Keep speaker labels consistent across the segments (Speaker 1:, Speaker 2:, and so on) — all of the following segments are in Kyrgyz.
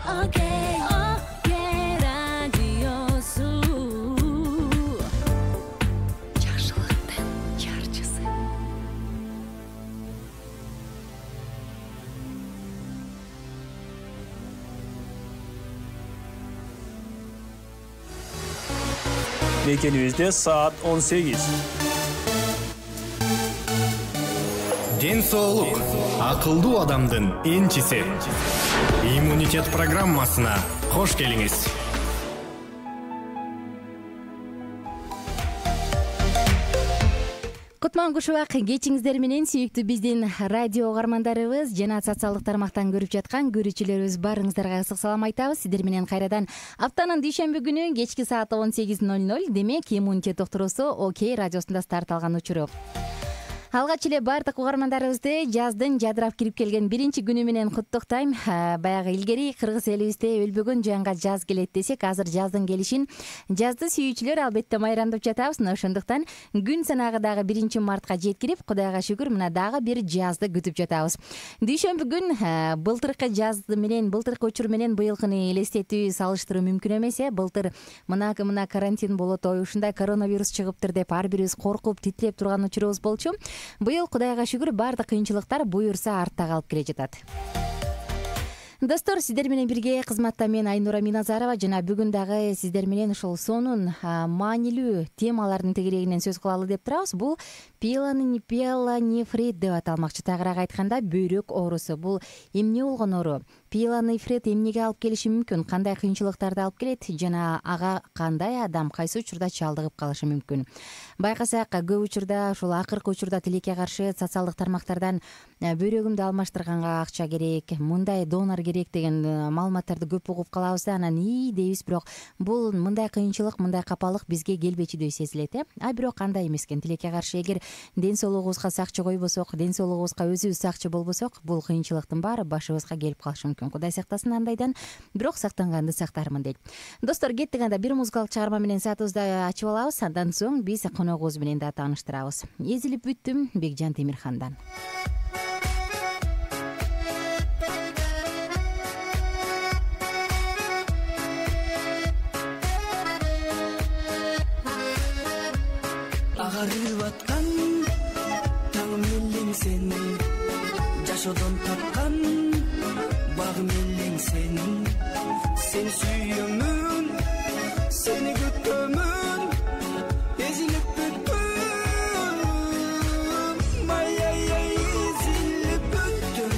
Speaker 1: Okey radiosu. Жакшылыктын жарчысы.
Speaker 2: Mekенimizde saat 18.
Speaker 3: Ден соолук акылдуу адамдын энчиси. Иммунитет программасына кош келиңиз.
Speaker 4: Кутман кушубак кечиңиздер менен сүйүктүү биздин радио угармандарыбыз жана социалдык тармактан көрүп жаткан көрүүчүлөрүбүз барыңыздарга ысык салам айтабыз. Сиздер менен кайрадан аптанын дүйшөмбү күнү кечки саат 18:00 демек иммунитет доктурусу Окей радиосунда старт алган учуру. Алгач эле бардык угармандарыбызды жаздын жадырап кирип келген биринчи күнү менен куттуктайм. Баягы илгери кыргыз элибизде өлбөгөн жанга жаз келет десек, азыр жаздын келишин жазды сүйүүчүлөр албетте майрандап жатабыз. Ошондуктан күн санагы дагы 1-мартка жеткирип, Кудайга шүгүр, мына дагы бир жазды күтүп жатабыз. Дүйшөмбү күн былтыркы жазды менен, былтыркы учур менен быйылкыны элестетүү салыштыруу мүмкүн эмес. Былтыр мына карантин болот, ушундай коронавирус чыгыптыр деп ар бирибиз коркуп, титиреп турган учурубуз болчу. Быйыл Кудайга шүгүр бардык кыйынчылыктар буюрса артта калып келе жатат. Достор, сиздер менен бирге кызматта мен Айнура Миназарова жана бүгүн дагы сиздер менен ушул сонун маанилүү темалардын тегерегинен сөз кылалы деп турабыз. Бул пиелонефрит деп аталмакчы. Тагыраак айтканда бөйрөк оорусу. Бул эмне болгон оору? Пиелонефрит эмнеге алып келиши мүмкүн? Кандай кыйынчылыктарды алып келет жана ага кандай адам кайсы учурда чалдыгып калышы мүмкүн? Байкасак, көп учурда ушул акыркы учурда тилекке каршы социалдык тармактардан бөйрөгүмдү алмаштырганга акча керек, мындай донор керек деген маалыматтарды көп угуп калабыз да, анан дейбиз, бирок бул мындай кыйынчылык, мындай капалык бизге келбечүдөй сезилет, а бирок андай эмес экен. Тилекке каршы эгер ден соолугубузга сакчы койбосок, ден соолугубузга өзүбүз сакчы болбосок, бул кыйынчылыктын баары башыбызга келип калышы мүмкүн. Кудай сактасын андайдан, бирок сактанганды сактармын дейт. Достор, кеттик, анда бир музыкалык чыгарма менен саатыбызды ачып алабыз. Андан соң биз коногубуз менен да тааныштырабыз. Эзилип бүттүм Бекжан Темирхандан.
Speaker 5: Агарып аткан таңым элең сен, жашоодон тапкан багым элең сен. Сен сүйөмүн, сени күтөмүн, эзилип бүттүм, ай эзилип бүттүм.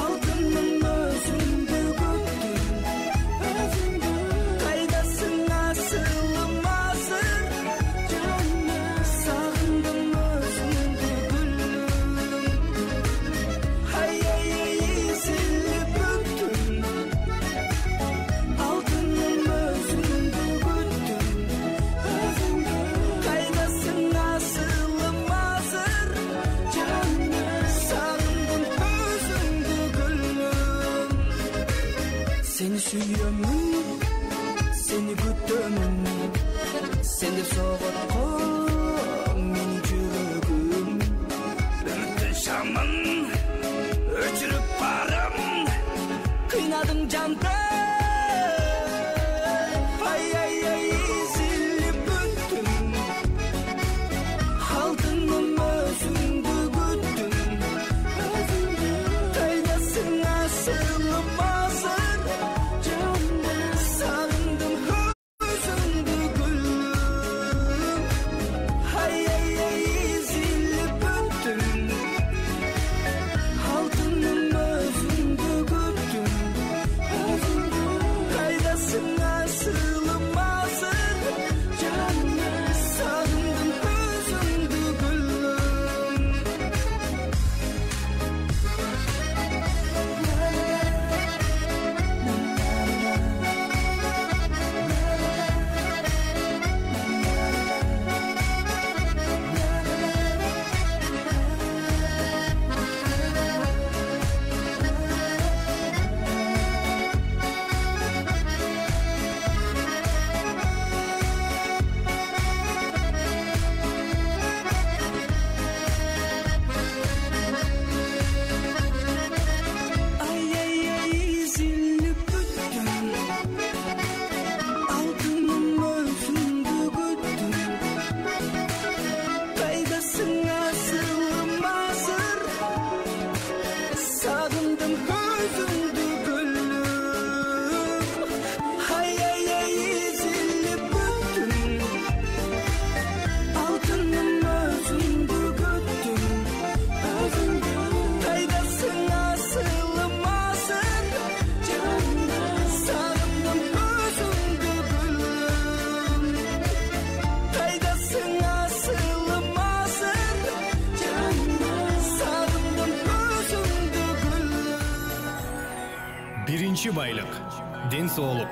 Speaker 5: Алтыным өзүңдү күттүм, кайдасың асылым азыр, сагындым өзүңдү гүлүм. Ай эзилип бүттүм, алтыным өзүңдү күттүм, кайдасың асылым азыр, сагындым өзүңдү гүлүм. Сени сүйөмүн, сени күтөмүн, сен деп соготкон менин жүрөгүм. Үмүттүн шамын өчүрүп барам, кыйнадың жанды. Ай эзилип бүттүм, алтыным өзүңдү күттүм, кайдасың асылым азыр, сагындым өзүңдү гүлүм. Ай эзилип бүттүм, алтыным өзүңдү күттүм,
Speaker 3: биринчи байлык — ден соолук.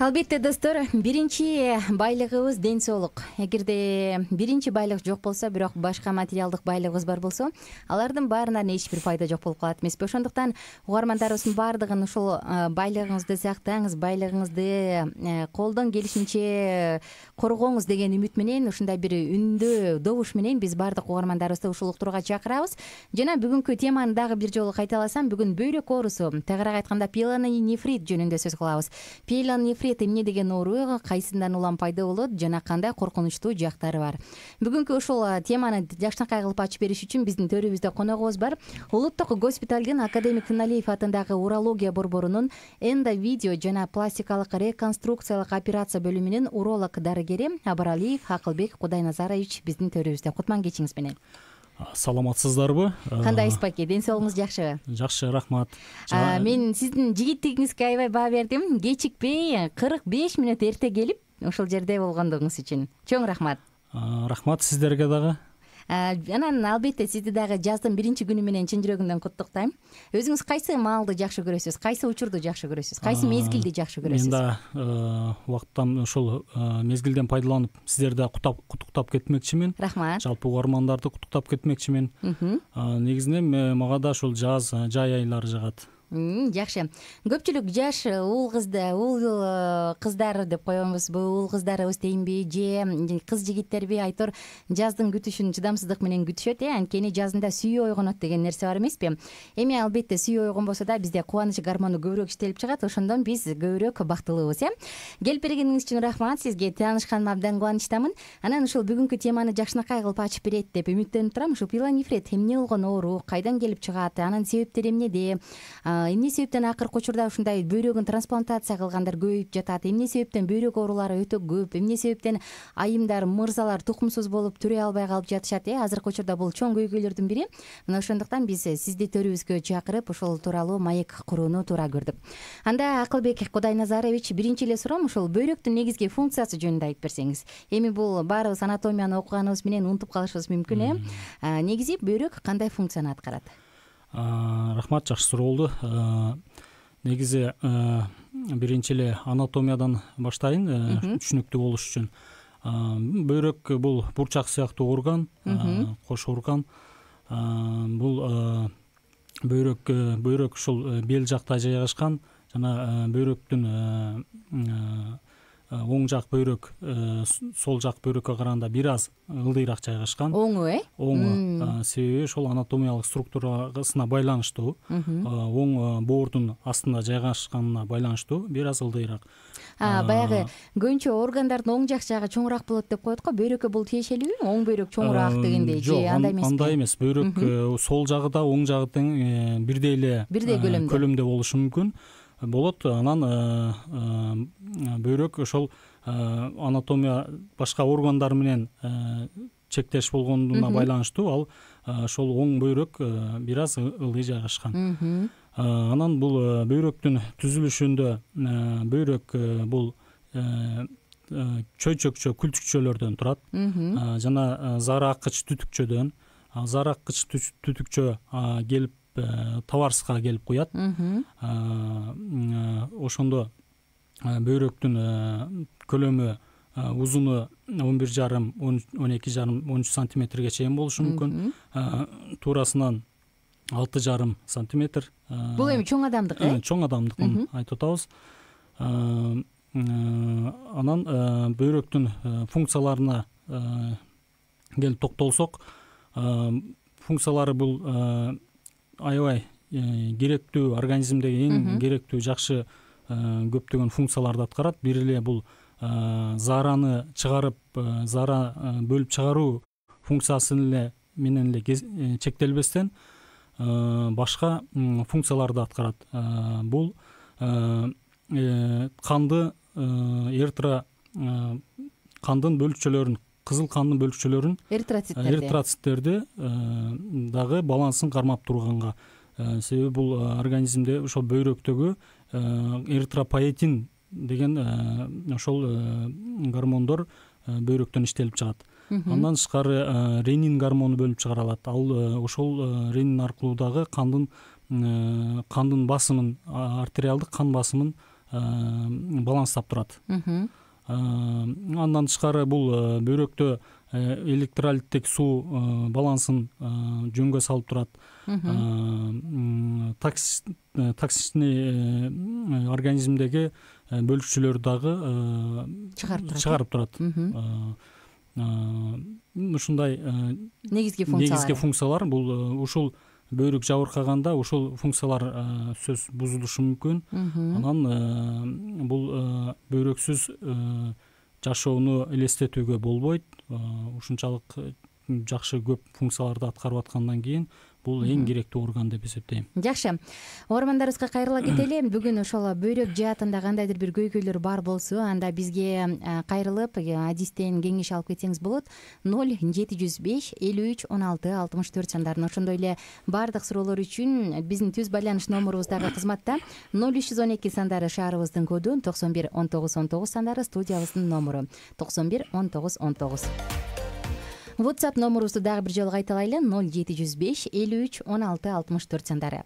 Speaker 4: Албетте достор, биринчи байлыгыбыз ден соолук. Эгерде биринчи байлык жок болсо, бирок башка материалдык байлыгыбыз бар болсо, алардын баарынан эч бир пайда жок болуп калат эмеспи? Ошондуктан угармандарыбыздын баардыгын ушул байлыгыңызды сактаңыз, байлыгыңызды колдон келишинче коргоңуз деген үмүт менен, ушундай бир үндүү добуш менен биз баардык угармандарыбызды ушул уктурууга чакырабыз. Жана бүгүнкү теманы дагы бир жолу кайталасам, бүгүн бөйрөк оорусу, тагыраак айтканда пиелонефрит жөнүндө сөз кылабыз. Пиелонефрит эмне деген оору, кайсындан улам пайда болот жана кандай коркунучтуу жактары бар? Бүгүнкү ушул теманы жакшынакай кылып ачып бериш үчүн биздин төрүбүздө коногубуз бар. Улуттук госпиталдын Академик Тыналиев атындагы урология борборунун эндовидео жана пластикалык реконструкциялык операция бөлүмүнүн уролог дарыгери Абаралиев Акылбек Кудайназарович биздин төрүбүздө. Кутман кечиңиз менен.
Speaker 2: Саламатсыздарбы?
Speaker 4: Кандайсыз баке? Ден соолугуңуз жакшыбы?
Speaker 2: Жакшы, рахмат.
Speaker 4: Мен сиздин жигиттигиңизге аябай баа бердим. Кечикпей 45 мүнөт эрте келип, ошол жерде болгондугуңуз үчүн чоң рахмат.
Speaker 2: Рахмат сиздерге дагы.
Speaker 4: Анан албетте сизди дагы жаздын биринчи күнү менен чын жүрөгүмдөн куттуктайм. Өзүңүз кайсы маалды жакшы көрөсүз? Кайсы учурду жакшы көрөсүз? Кайсы мезгилди жакшы көрөсүз?
Speaker 2: Мен да убакыттан ушул мезгилден пайдаланып сиздерди куттуктап кетмекчимин.
Speaker 4: Рахмат.
Speaker 2: Жалпы угармандарды куттуктап кетмекчимин. Негизинен мага да ушул жай айлары жагат.
Speaker 4: Жакшы. Көпчүлүк жаш уул кыздар деп коебузбу, уул кыздарыбыз дейинби, же кыз жигиттерби айтор жаздын күтүшүн чыдамсыздык менен күтүшөт. Анткени жазында сүйүү ойгонот деген нерсе бар эмеспи? Эми албетте сүйүү ойгонбосо да бизде кубаныч гормону көбүрөөк иштелип чыгат, ошондон биз көбүрөөк бактылуубуз. Келип бергениңиз үчүн рахмат. Сизге таанышканыма абдан кубанычтамын. Анан ушул бүгүнкү теманы жакшынакай кылып ачып берет деп үмүттөнүп турам. Ушул пиелонефрит эмне болгон оору, кайдан келип чыгат, анын себептери эмнеде? Эмне себептен акыркы учурда ушундай бөйрөгүн трансплантация кылгандар көбөйүп жатат? Эмне себептен бөйрөк оорулары өтө көп? Эмне себептен айымдар, мырзалар тукумсуз болуп төрөй албай калып жатышат? Азыркы учурда бул чоң көйгөйлөрдүн бири. Мына ошондуктан биз сизди төрүбүзгө чакырып, ошол тууралуу маек курууну туура көрдүк. Анда Акылбек Кудайназарович, биринчи эле суроом ушул бөйрөктүн негизги функциясы жөнүндө айтып берсеңиз. Эми бул баарыбыз анатомияны окуганыбыз менен унутуп калышыбыз мүмкүн. Негизи бөйрөк кандай функцияны аткарат?
Speaker 2: Рахмат, жакшы суроо болду. Негизи биринчи эле анатомиядан баштайын, түшүнүктүү болуш үчүн. Бөйрөк бул бурчак сыяктуу орган, кош орган. Бул бөйрөк ушул бел жакта жайгашкан жана бөйрөктүн оң жак бөйрөк сол жак бөйрөккө караганда бир аз ылдыйраак жайгашкан.
Speaker 4: Оңу,
Speaker 2: Оңу. Себеби ошол анатомиялык структурасына байланыштуу, оң боордун астында жайгашканына байланыштуу бир аз ылдыйраак.
Speaker 4: Баягы көбүнчө органдардын оң жак жагы чоңураак болот деп коет го. Бөйрөккө бул тиешелүүбү? Оң бөйрөк чоңураак дегендей же андай эмеспи?
Speaker 2: Андай эмес. Бөйрөк сол жагы да оң жагы тең бирдей эле көлөмдө болушу мүмкүн. Болот. Анан бөйрөк ошол анатомия башка органдар менен чектеш болгонуна байланыштуу, ал ошол оң бөйрөк бир аз ылдый жайгашкан. Анан бул бөйрөктүн түзүлүшүндө бөйрөк бул чөйчөкчө күлтүкчөлөрдөн турат жана зара аккыч түтүкчөдөн. Зара аккыч түтүкчө келип табарыска келип куят. Ошондо бөйрөктүн көлөмү, узуну 11,5-12,5-13 сантиметрге чейин болушу мүмкүн. Туурасынан 6,5 сантиметр.
Speaker 4: Бул эми чоң адамдык,
Speaker 2: Чоң адамдыкын айтып атабыз. Анан бөйрөктүн функцияларына келип токтолсок, функциялары бул аябай керектүү, организмдеги эң керектүү, жакшы көптөгөн функцияларды аткарат. Бир эле бул зараны чыгарып, зара бөлүп чыгаруу функциясы менен эле чектелбестен башка функцияларды аткарат. Бул канды, кандын бөлүкчөлөрүн, кызыл кандын бөлүкчөлөрүн, эритроциттерди дагы балансын кармап турганга. Себеби бул организмде ошол бөйрөктөгү эритропоетин деген ошол гормондор бөйрөктөн иштелип чыгат. Андан тышкары ренин гормону бөлүп чыгарылат. Ал ошол ренин аркылуу дагы кандын кандын басымын, артериалдык кан басымын баланстап турат. Андан тышкары бул бөйрөктө электролиттик суу балансын жөнгө салып турат. Токсичный организмдеги бөлүкчөлөр дагы чыгарып турат. Ушундай
Speaker 4: негизги
Speaker 2: функциялар бул ушул бөйрөк жабыркаганда ушул функциялар сөз бузулушу мүмкүн. Анан бул бөйрөксүз жашоону элестетүүгө болбойт. Ушунчалык жакшы көп функцияларды аткарып аткандан кийин бул эң керектүү орган деп эсептейм.
Speaker 4: Жакшы. Угармандарыбызга кайрыла кетели. Бүгүн ошол бөйрөк жаатында кандайдыр бир көйгөйлөр бар болсо, анда бизге кайрылып, адистен кеңеш алып кетсеңиз болот. 0705 53 16 64 сандарын, ошондой эле бардык суроолор үчүн биздин түз байланыш номурубуз дагы кызматта. 0312 сандары шаарыбыздын коду, 91 19 19 сандары студиябыздын номуру, 91 19 19. WhatsApp номурубузду дагы бир жолу кайталайлы: 0705 53 16 64 сандары.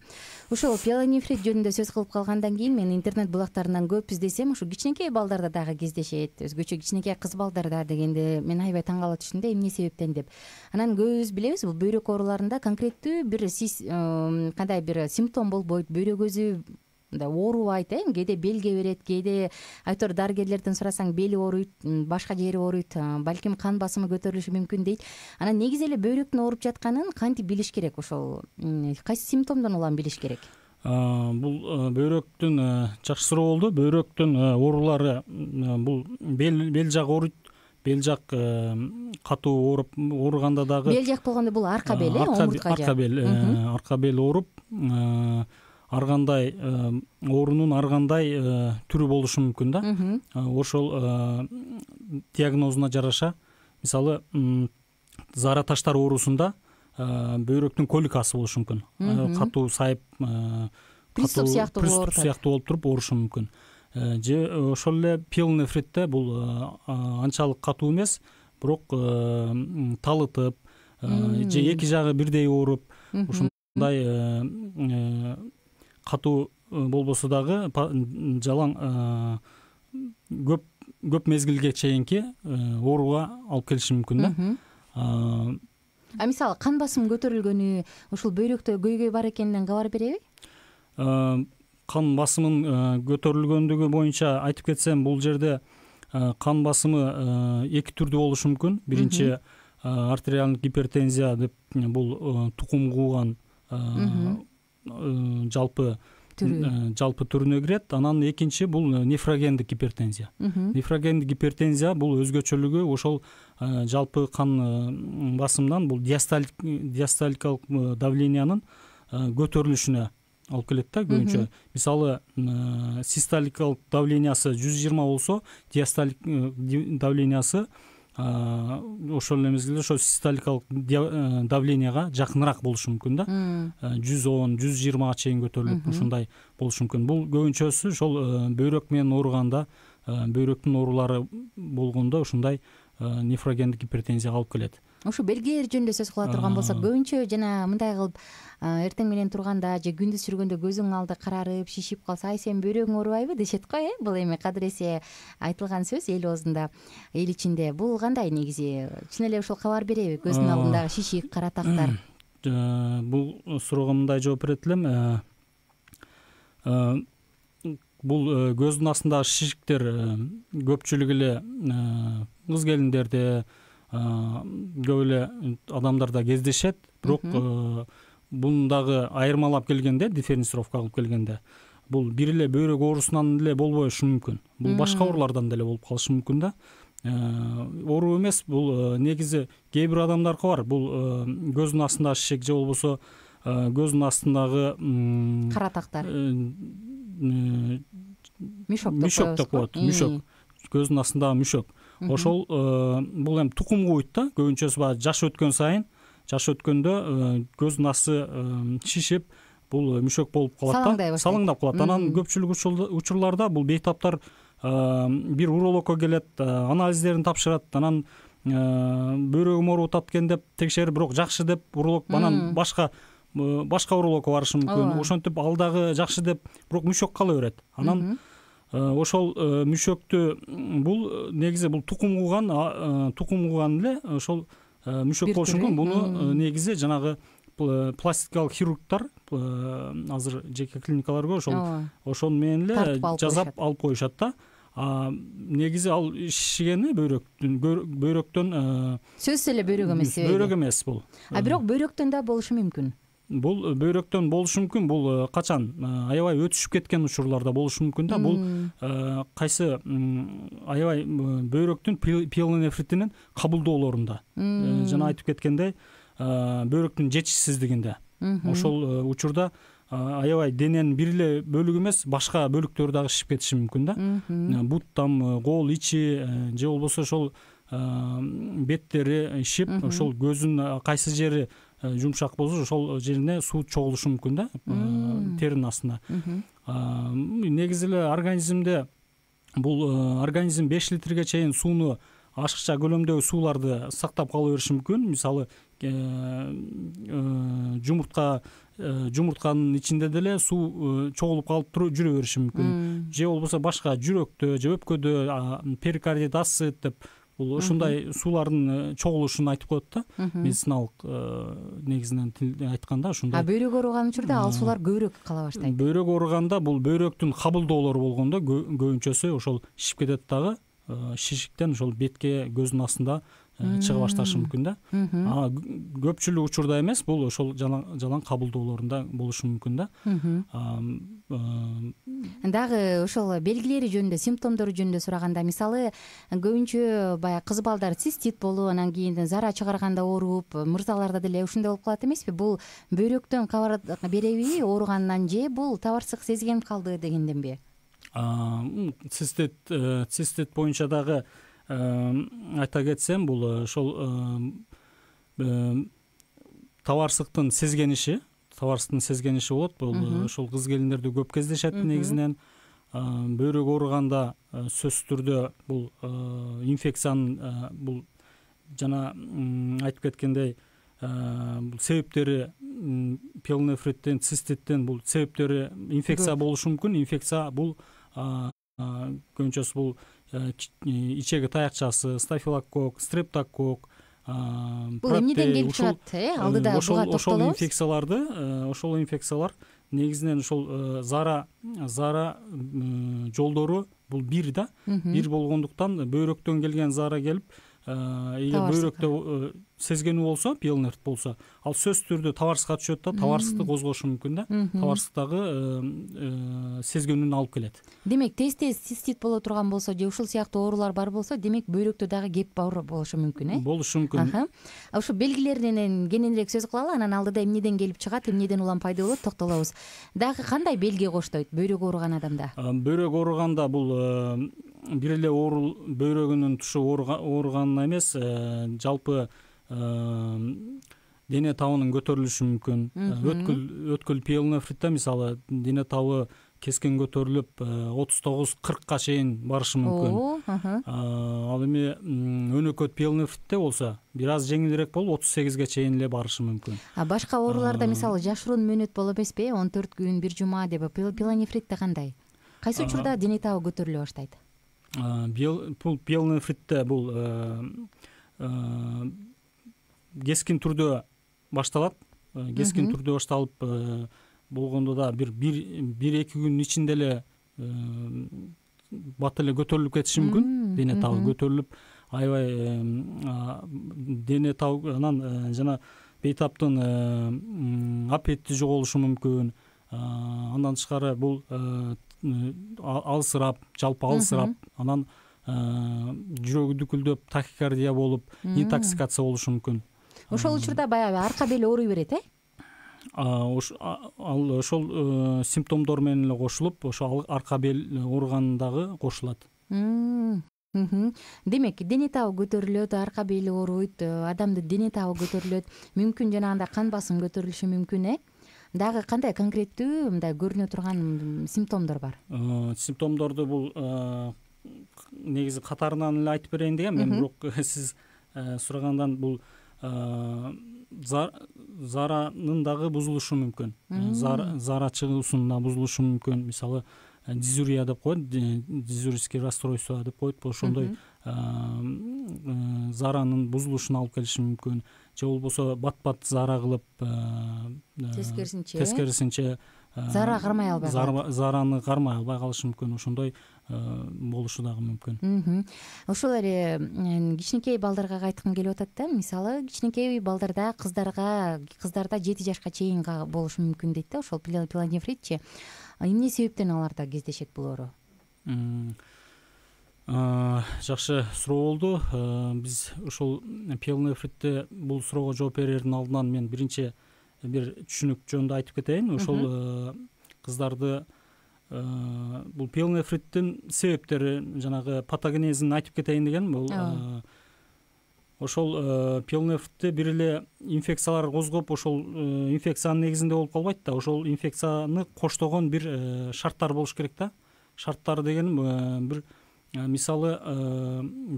Speaker 4: Ушул пиелонефрит жөнүндө сөз кылып калгандан кийин мен интернет булактарынан көп издесем, ушу кичинекей балдарда дагы кездешет. Өзгөчө кичинекей кыз балдарда дегенде мен аябай таң кала түшүм да, эмне себептен деп. Анан көбүбүз билебиз, бул бөйрөк ооруларында конкреттүү бир кандай бир симптом болбойт, бөйрөк өзү оорубайт, кээде белге берет, кээде айтор дарыгерлерден сурасаң бели ооруйт, башка жери ооруйт, балким кан басымы көтөрүлүшү мүмкүн дейт. Анан негизи эле бөйрөктүн ооруп жатканын кантип билиш керек? Ошол кайсы симптомдон улам билиш керек?
Speaker 2: Бул бөйрөктүн жакшы суроо болду. Бөйрөктүн оорулары бул бел жак ооруйт. Бел жак катуу ооруганда дагы. Бел
Speaker 4: жак болгондо бул арка бел, омуртка жак.
Speaker 2: Арка бел ооруп, ар кандай оорунун ар кандай түрү болушу мүмкүн да. Ошол диагнозуна жараша, мисалы зара таштар оорусунда бөйрөктүн коликасы болушу мүмкүн. Катуу сайып,
Speaker 4: приступ
Speaker 2: сыяктуу болуп туруп оорушу мүмкүн. Же ошол эле пиелонефритте бул анчалык катуу эмес, бирок талытып, же эки жагы бирдей ооруп, ушундай катуу болбосо дагы жалаң көп мезгилге чейинки ооруга алып келиши мүмкүн да.
Speaker 4: Мисалы кан басым көтөрүлгөнү ушул бөйрөктө көйгөй бар экенинен кабар береби?
Speaker 2: Кан басымын көтөрүлгөндүгү боюнча айтып кетсем, бул жерде кан басымы эки түрдүү болушу мүмкүн. Биринчи артериалдык гипертензия деп, бул тукум кууган жалпы түрүнө кирет. Анан экинчи бул нефрогендик гипертензия. Нефрогендик гипертензия бул өзгөчөлүгү ошол жалпы кан басымдан бул диастоликалык давлениянын көтөрүлүшүнө алып келет да көбүнчө. Мисалы систоликалык давлениясы 120 болсо, диастолик давлениясы ошол эле мезгилде ошо систоликалык давленияга жакыныраак болушу мүмкүн да. 110-120 чейин көтөрүлүп, ушундай болушу мүмкүн. Бул көбүнчөсү ошол бөйрөк менен ооруганда, бөйрөктүн оорулары болгондо ушундай нефрогендик гипертензияга алып келет.
Speaker 4: Ушу белгилер жөнүндө сөз кыла турган болсок, көбүнчө жана мындай кылып эртең менен турганда же күндүз жүргөндө көзүң алды карарып, шишип калса, ай сен бөйрөгүң оорубайбы дешет го, бул эми кадыресе айтылган сөз эл оозунда, эл ичинде. Бул кандай негизи? Чын эле ушул кабар береби? Көздүн алдындагы шишик, кара тактар.
Speaker 2: Бул суроого мындай жооп берет элем. Бул көздүн астындагы шишиктер көпчүлүгү эле кыз келиндерде, көп эле адамдарда кездешет, бирок буну дагы айырмалап келгенде, дифференцировка кылып келгенде, бул бир эле бөйрөк оорусунан эле болбоюшу мүмкүн. Бул башка оорулардан деле болуп калышы мүмкүн да. Оору эмес, бул негизи кээ бир адамдарга бар. Бул көздүн астындагы шишик же болбосо көздүн астындагы
Speaker 4: кара тактар,
Speaker 2: мүшөк деп коет. Мүшөк, көздүн астындагы мүшөк. Ошол бул эми тукум кууйт да. Көбүнчөсү баягы жаш өткөн сайын, жаш өткөндө көздүн асты шишип, бул мүшөк болуп калат да, салаңдап калат. Анан көпчүлүк учурларда бул бейтаптар бир урологко келет, анализдерин тапшырат, анан бөйрөгүм ооруп атат экен деп текшерип, бирок жакшы деп уролог анан башка башка оорулукка барышы мүмкүн.
Speaker 4: Ооба.
Speaker 2: Ошентип ал дагы жакшы деп бирок мүшөк кала берет. Анан ошол мүшөктү бул негизи бул тукум кууган эле ошол мүшөк
Speaker 4: Бир
Speaker 2: болушу
Speaker 4: түрү.
Speaker 2: мүмкүн. Муну негизи жанагы пластикалык хирургтар азыр жеке клиникаларга ошону менен эле
Speaker 4: Тартып алып
Speaker 2: жасап
Speaker 4: коюшат.
Speaker 2: алып коюшат да. Негизи ал шишигени бөйрөктөн
Speaker 4: Сөзсүз эле бөйрөк эмес себеби.
Speaker 2: бөйрөк эмес бул.
Speaker 4: Бирок бөйрөктөн да болушу мүмкүн.
Speaker 2: Бул бөйрөктөн болушу мүмкүн. Бул качан аябай өтүшүп кеткен учурларда болушу мүмкүн да. Бул кайсы аябай бөйрөктүн пиелонефритинин кабылдоолорунда. Жана айтып кеткендей, бөйрөктүн жетишсиздигинде. Ошол учурда аябай дененин бир эле бөлүгү эмес, башка бөлүктөрү дагы шишип кетиши мүмкүн да. Бут там, кол ичи же болбосо ошол беттери шишип, ошол көзүнүн кайсы жери жумшак болсо ошол жерине суу чогулушу мүмкүн да, теринин астына. Негизи эле организмде бул организм 5 литрге чейин сууну, ашыкча көлөмдөгү сууларды сактап кала бериши мүмкүн. Мисалы, жумуртканын ичинде деле суу чогулуп калып жүрө бериши мүмкүн. Же болбосо башка жүрөктө же өпкөдө перикардит, асцит деп бул ушундай суулардын чогулушун айтып коет да. Медициналык негизинен айтканда ушундай.
Speaker 4: Бөйрөк ооруган учурда ал суулар көбүрөөк кала баштайт.
Speaker 2: Бөйрөк ооруганда бул бөйрөктүн кабылдоолору болгондо көбүнчөсү ошол шишип кетет дагы. Шишиктен ошол бетке, көздүн астында чыга башташы мүмкүн да. Көпчүлүк учурда эмес, бул ошол жалаң кабылдоолорунда болушу мүмкүн да.
Speaker 4: Дагы ошол белгилери жөнүндө, симптомдору жөнүндө сураганда, мисалы, көбүнчө баягы кыз балдар цистит болуп, анан кийин зара чыгарганда ооруп, мырзаларда деле ушундай болуп калат эмеспи? Бул бөйрөктөн кабар береби ооругандан же бул табарсык сезгенип калды дегенденби?
Speaker 2: Цистит боюнча дагы айта кетсем, бул ошол табарсыктын сезгениши болот. Бул ошол кыз келиндерде көп кездешет негизинен. Бөйрөк ооруганда сөзсүз түрдө бул инфекциянын, бул жана айтып кеткендей, бул себептери, пиелонефриттен, циститтен бул себептери инфекция болушу мүмкүн. Инфекция бул көбүнчөсү бул ичеги таякчасы, стафилококк, стрептококк,
Speaker 4: бул эмнеден келип чыгат? Алдыда буга токтолобуз.
Speaker 2: Ошол инфекциялар негизинен ошол зара жолдору бул бир да. Бир болгондуктан бөйрөктөн келген зара келип, эгер бөйрөктө сезгени болсо, пиелонефрит болсо, ал сөзсүз түрдө табарсыкка түшөт да, табарсыкты козгошу мүмкүн да. Табарсык дагы сезгенүүнү алып келет.
Speaker 4: Демек, тез цистит боло турган болсо же ушул сыяктуу оорулар бар болсо, демек бөйрөктө дагы кеп бар болушу мүмкүн,
Speaker 2: Болушу мүмкүн.
Speaker 4: Ушу белгилеринен кененирээк сөз кылалы, анан алдыда эмнеден келип чыгат, эмнеден улам пайда болот токтолобуз. Дагы кандай белги коштойт бөйрөк ооруган адамда?
Speaker 2: Бөйрөк ооруганда бул бир эле бөйрөгүнүн тушу ооруганына эмес, жалпы дене табынын көтөрүлүшү мүмкүн. Өткүл пиелонефритте мисалы дене табы кескен көтөрүлүп 39-40ка чейин барышы мүмкүн. Ал эми өнөкөт пиелонефритте болсо бир аз жеңилирээк болуп 38ге чейин эле барышы мүмкүн.
Speaker 4: Башка ооруларда мисалы жашыруун мөөнөт болот эмеспи? 14 күн, 1 жума деп. Пиелонефритте кандай? Кайсы учурда дене табы көтөрүлө баштайт?
Speaker 2: Пиелонефритте бул кескин түрдө башталат. Кескин түрдө башталып болгондо да бир 1-2 күнүн ичинде эле бат эле көтөрүлүп кетиши мүмкүн. Дене табы көтөрүлүп, аябай дене табы, анан жана бейтаптын аппетити жоголушу мүмкүн. Андан тышкары бул алысырап, жалпы алысырап, анан жүрөгү дүкүлдөп, тахикардия болуп, интоксикация болушу мүмкүн.
Speaker 4: Ошол учурда баягы арка бели ооруй берет,
Speaker 2: Ал ошол симптомдор менен эле кошулуп, ошо арка бел ооругандагы кошулат.
Speaker 4: Демек, дене табы көтөрүлөт, арка бели ооруйт, адамдын дене табы көтөрүлөт, мүмкүн жанагындай кан басым көтөрүлүшү мүмкүн, Дагы кандай конкреттүү мындай көрүнө турган симптомдор бар?
Speaker 2: Симптомдорду бул негизи катарынан эле айтып берейин дегем. Мен бирок сиз сурагандан бул заранын дагы бузулушу мүмкүн. Зара чыгуусунун да бузулушу мүмкүн. Мисалы дизурия деп коет, дизурический расстройство деп коет. Ошондой заранын бузулушуна алып келиши мүмкүн. Же болбосо бат-бат зара кылып, тескерисинче
Speaker 4: зара кармай албай калат.
Speaker 2: Зараны кармай албай калышы мүмкүн. Ошондой болушу дагы мүмкүн.
Speaker 4: Ошол эле кичинекей балдарга айткым келип атат да. Мисалы кичинекей балдарда кыздарда 7 жашка чейин болушу мүмкүн дейт да. Ошол пилонефритчи. Эмне себептен аларда кездешет бул оору?
Speaker 2: Жакшы суроо болду. Биз ушул пилонефритте бул суроого жооп берердин алдынан мен биринчи бир түшүнүк жөнүндө айтып кетейин. Ошол кыздарды бул пилонефриттин себептери, жанагы патогенезин айтып кетейин дегеним. Бул ошол пилонефритте бир эле инфекциялар козгоп, ошол инфекциянын негизинде болуп калбайт да. Ошол инфекцияны коштогон бир шарттар болуш керек да. Шарттар дегеним бир мисалы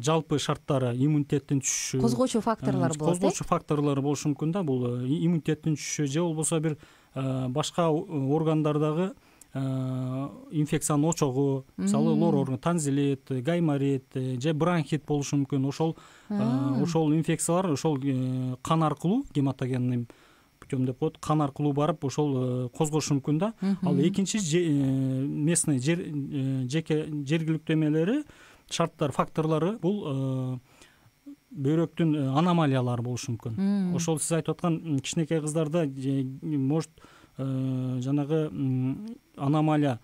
Speaker 2: жалпы шарттары, иммунитеттин түшүшү,
Speaker 4: козгоочу факторлор болот.
Speaker 2: Козгоочу факторлору болушу мүмкүн да. Бул иммунитеттин түшүшү же болбосо бир башка органдардагы инфекциянын очогу, мисалы лор орган, танзилит, гайморит же бронхит болушу мүмкүн. Ошол инфекциялар ошол кан аркылуу, гематогенный путем деп коет, кан аркылуу барып ошол козгошу мүмкүн да. Ал экинчи местный жергиликтүү эмелери, шарттар, факторлору бул бөйрөктүн аномалиялары болушу мүмкүн. Ошол сиз айтып аткан кичинекей кыздарда может жанагы аномалия,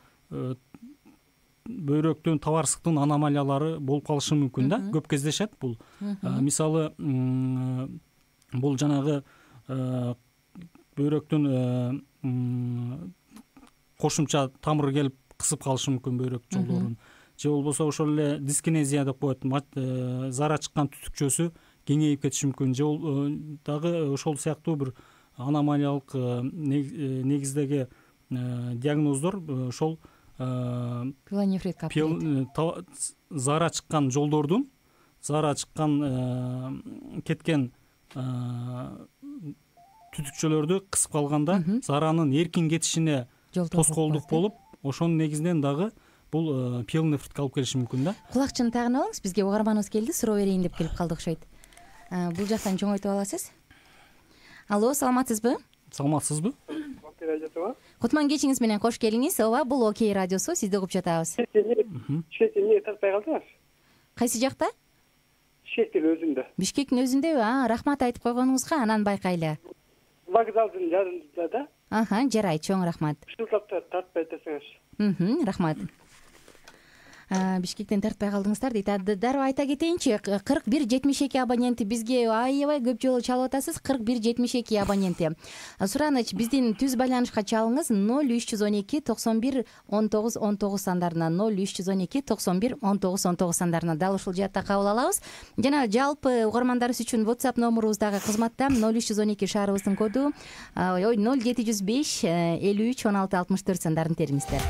Speaker 2: бөйрөктүн табарсыктын аномалиялары болуп калышы мүмкүн да. Көп кездешет бул. Мисалы бул жанагы бөйрөктүн кошумча тамыры келип кысып калышы мүмкүн бөйрөк жолдорун. Же болбосо ошол эле дискинезия деп коет, зара чыккан түтүкчөсү кеңейип кетиши мүмкүн. Же дагы ошол сыяктуу бир аномалиялык негиздеги диагноздор ошол
Speaker 4: пилонефрит
Speaker 2: зара чыккан жолдордун, зара чыккан кеткен түтүкчөлөрдү кысып калганда заранын эркин кетишине тоскоолдук болуп, ошонун негизинен дагы бул пилонефритке алып келиши мүмкүн да.
Speaker 4: Кулакчыны тагын алыңыз, бизге угарманыбыз келди, суроо берейин деп келип калды окшойт. Бул жактан жоңойтуп аласыз. Алло, саламатсызбы?
Speaker 2: Саламатсызбы?
Speaker 4: Кутман кечиңиз менен кош келиңиз. Ооба, бул Окей радиосу, сизди угуп жатабыз.
Speaker 6: Шетелде тартпай калдыңыз?
Speaker 4: Кайсы жакта?
Speaker 6: Шетел өзүндө.
Speaker 4: Бишкектин өзүндөбү? Рахмат айтып койгонуңузга, анан байкайлы.
Speaker 6: Вокзалдын жанында да.
Speaker 4: Жарайт, чоң рахмат.
Speaker 6: Шылтап тартпай десеңиз.
Speaker 4: Рахмат. Бишкектен тартпай калдыңыздар дейт. Дароо айта кетейинчи, 4172 абоненти бизге аябай көп жолу чалып атасыз. 4172 абоненти. Сураныч, биздин түз байланышка чалыңыз 0312 91 19 19 сандарына, 0312 91 19 19 сандарына дал ушул жаатта кабыл алабыз. Жана жалпы угармандарыбыз үчүн WhatsApp номурубуз дагы кызматта. 0312 шаарыбыздын коду 0705 53 16 64 сандарын теримиздер.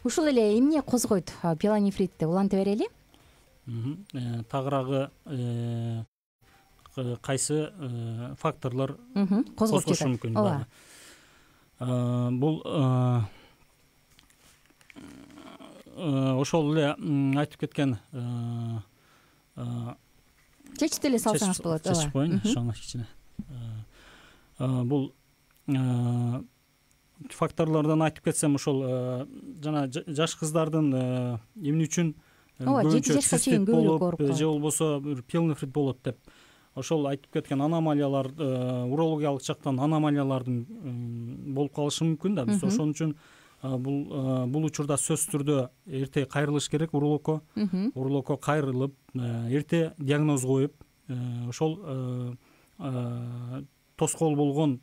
Speaker 4: Ушул эле эмне козгойт пилонефритти, уланта берели?
Speaker 2: Тагыраагы кайсы факторлор козгошу мүмкүн. Бул ошол эле айтып кеткен
Speaker 4: чечип эле салсаңыз болот.
Speaker 2: Чечип коеюн, ошону кичине. Бул факторлордон айтып кетсем, ошол жана жаш кыздардын эмне үчүн көбүнчө цистит болуп же болбосо бир пилонефрит болот деп ошол айтып кеткен аномалиялар, урологиялык жактан аномалиялардын болуп калышы мүмкүн да. Биз ошон үчүн бул учурда сөзсүз түрдө эрте кайрылыш керек урологко. Урологко кайрылып, эрте диагноз коюп, ошол тоскоол болгон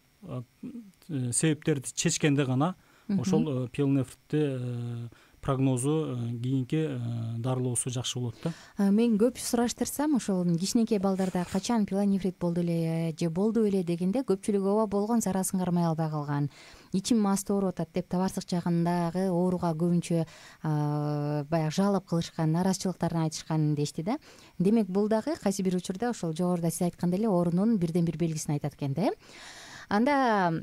Speaker 2: себептерди чечкенде гана ошол пилонефритти прогнозу кийинки дарылоосу жакшы болот да.
Speaker 4: Мен көп сураштырсам ошол кичинекей балдарда качан пилонефрит болду эле же болду беле дегенде көпчүлүгү ооба болгон зарасын кармай албай калган, ичим масты ооруп атат деп табарсык жагындагы ооруга көбүнчө баягы жалоп кылышкан, нараазычылыктарын айтышкан дешти да. Демек бул дагы кайсы бир учурда ошол жогоруда сиз айткандай эле оорунун бирден бир белгисин айтат экен да. Анда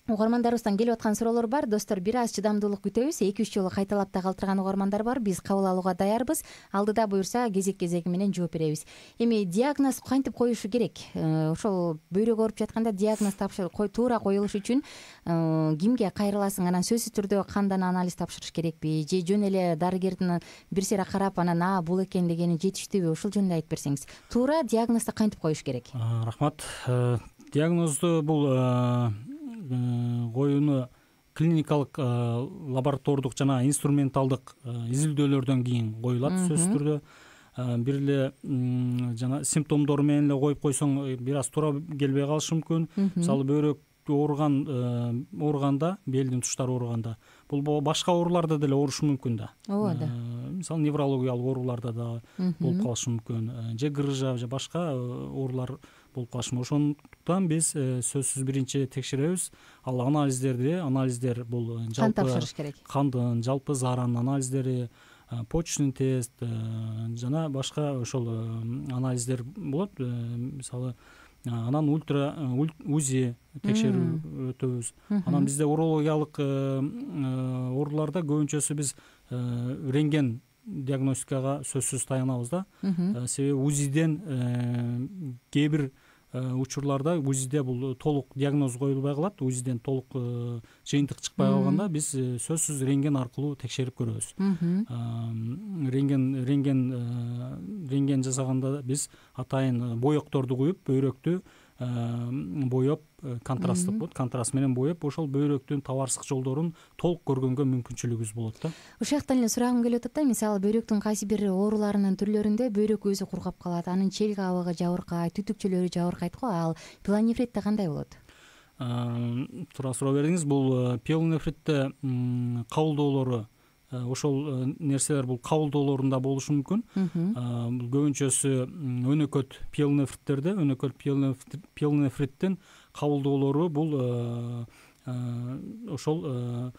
Speaker 4: угармандарыбыздан келип аткан суроолор бар. Достор, бир аз чыдамдуулук күтөбүз. 2-3 жолу кайталап да калтырган угармандар бар. Биз кабыл алууга даярбыз. Алдыда буюрса кезек-кезеги менен жооп беребиз. Эми диагноз кантип коюшу керек? Ошол бөйрөк ооруп жатканда диагноз туура коюлуш үчүн кимге кайрыласың? Анан сөзсүз түрдө кандан анализ тапшырыш керекпи? Же жөн эле дарыгердин бир сыйра карап анан бул экен дегени жетиштүүбү? Ушул жөнүндө айтып берсеңиз. Туура диагнозду кантип коюш керек?
Speaker 2: Рахмат. Диагнозду бул коюуну клиникалык, лаборатордук жана инструменталдык изилдөөлөрдөн кийин коюлат сөзсүз түрдө. Бир эле жана симптомдору менен эле коюп койсоң бир аз туура келбей калышы мүмкүн. Мисалы бөйрөк ооруганда, белдин туштары ооруганда, бул башка ооруларда деле оорушу мүмкүн да.
Speaker 4: Ооба да.
Speaker 2: Мисалы неврологиялык ооруларда да болуп калышы мүмкүн, же грыжа же башка оорулар болуп калышы мүмкүн. Ошондуктан биз сөзсүз биринчи текшеребиз. Ал анализдер бул
Speaker 4: кан тапшырыш керек.
Speaker 2: Кандын, жалпы заарынын анализдери, почечный тест жана башка ошол анализдер болот. Мисалы анан УЗИ текшерүү өтөбүз. Анан бизде урологиялык ооруларда көбүнчөсү биз рентген диагностикага сөзсүз таянабыз да. Себеби УЗИден кээ бир учурларда УЗИде бул толук диагноз коюлбай калат. УЗИден толук жыйынтык чыкпай калганда биз сөзсүз рентген аркылуу текшерип көрөбүз. Рентген жасаганда биз атайын боекторду куюп, бөйрөктү боеп, контрасттык болот, контраст менен боеп, ошол бөйрөктүн табарсык жолдорун толук көргөнгө мүмкүнчүлүгүбүз болот да.
Speaker 4: Ушул жактан эле сурагым келип атат да. Мисалы бөйрөктүн кайсы бир ооруларынын түрлөрүндө бөйрөк өзү кургап калат, анын челик кабыгы жабыркайт, түтүкчөлөрү жабыркайт го. Ал пилонефритте кандай болот?
Speaker 2: Туура суроо бердиңиз. Бул пилонефритте кабылдоолору, ошол нерселер бул кабылдоолорунда болушу мүмкүн. Бул көбүнчөсү өнөкөт пилонефриттерде, пилонефриттин кабылдоолору бул ошол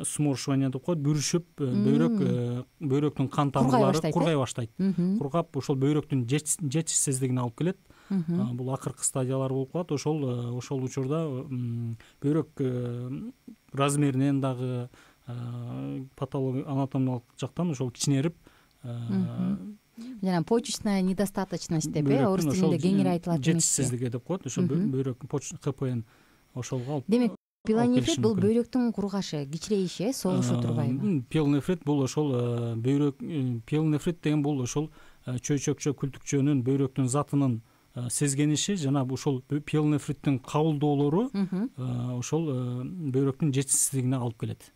Speaker 2: сморщивание деп коет, бүрүшүп, бөйрөктүн кан тамырлары кургай баштайт. Кургап, ошол бөйрөктүн жетишсиздигине алып келет. Бул акыркы стадиялар болуп калат. Ошол учурда бөйрөк размеринен дагы патология, анатомиялык жактан ошол кичинерип,
Speaker 4: жана почечная недостаточность деп орус тилинде кеңири айтылат.
Speaker 2: Жетишсиздиги деп коет. Ошол бөйрөк ХПН ошолго алып.
Speaker 4: Демек пилонефрит бул бөйрөктүн кургашы, кичирейиши, согушу турбайбы?
Speaker 2: Пилонефрит бул ошол пилонефрит деген бул ошол чөйчөкчө күлтүкчөнүн бөйрөктүн затынын сезгениши жана ушул пилонефриттин кабылдоолору ошол бөйрөктүн жетишсиздигине алып келет.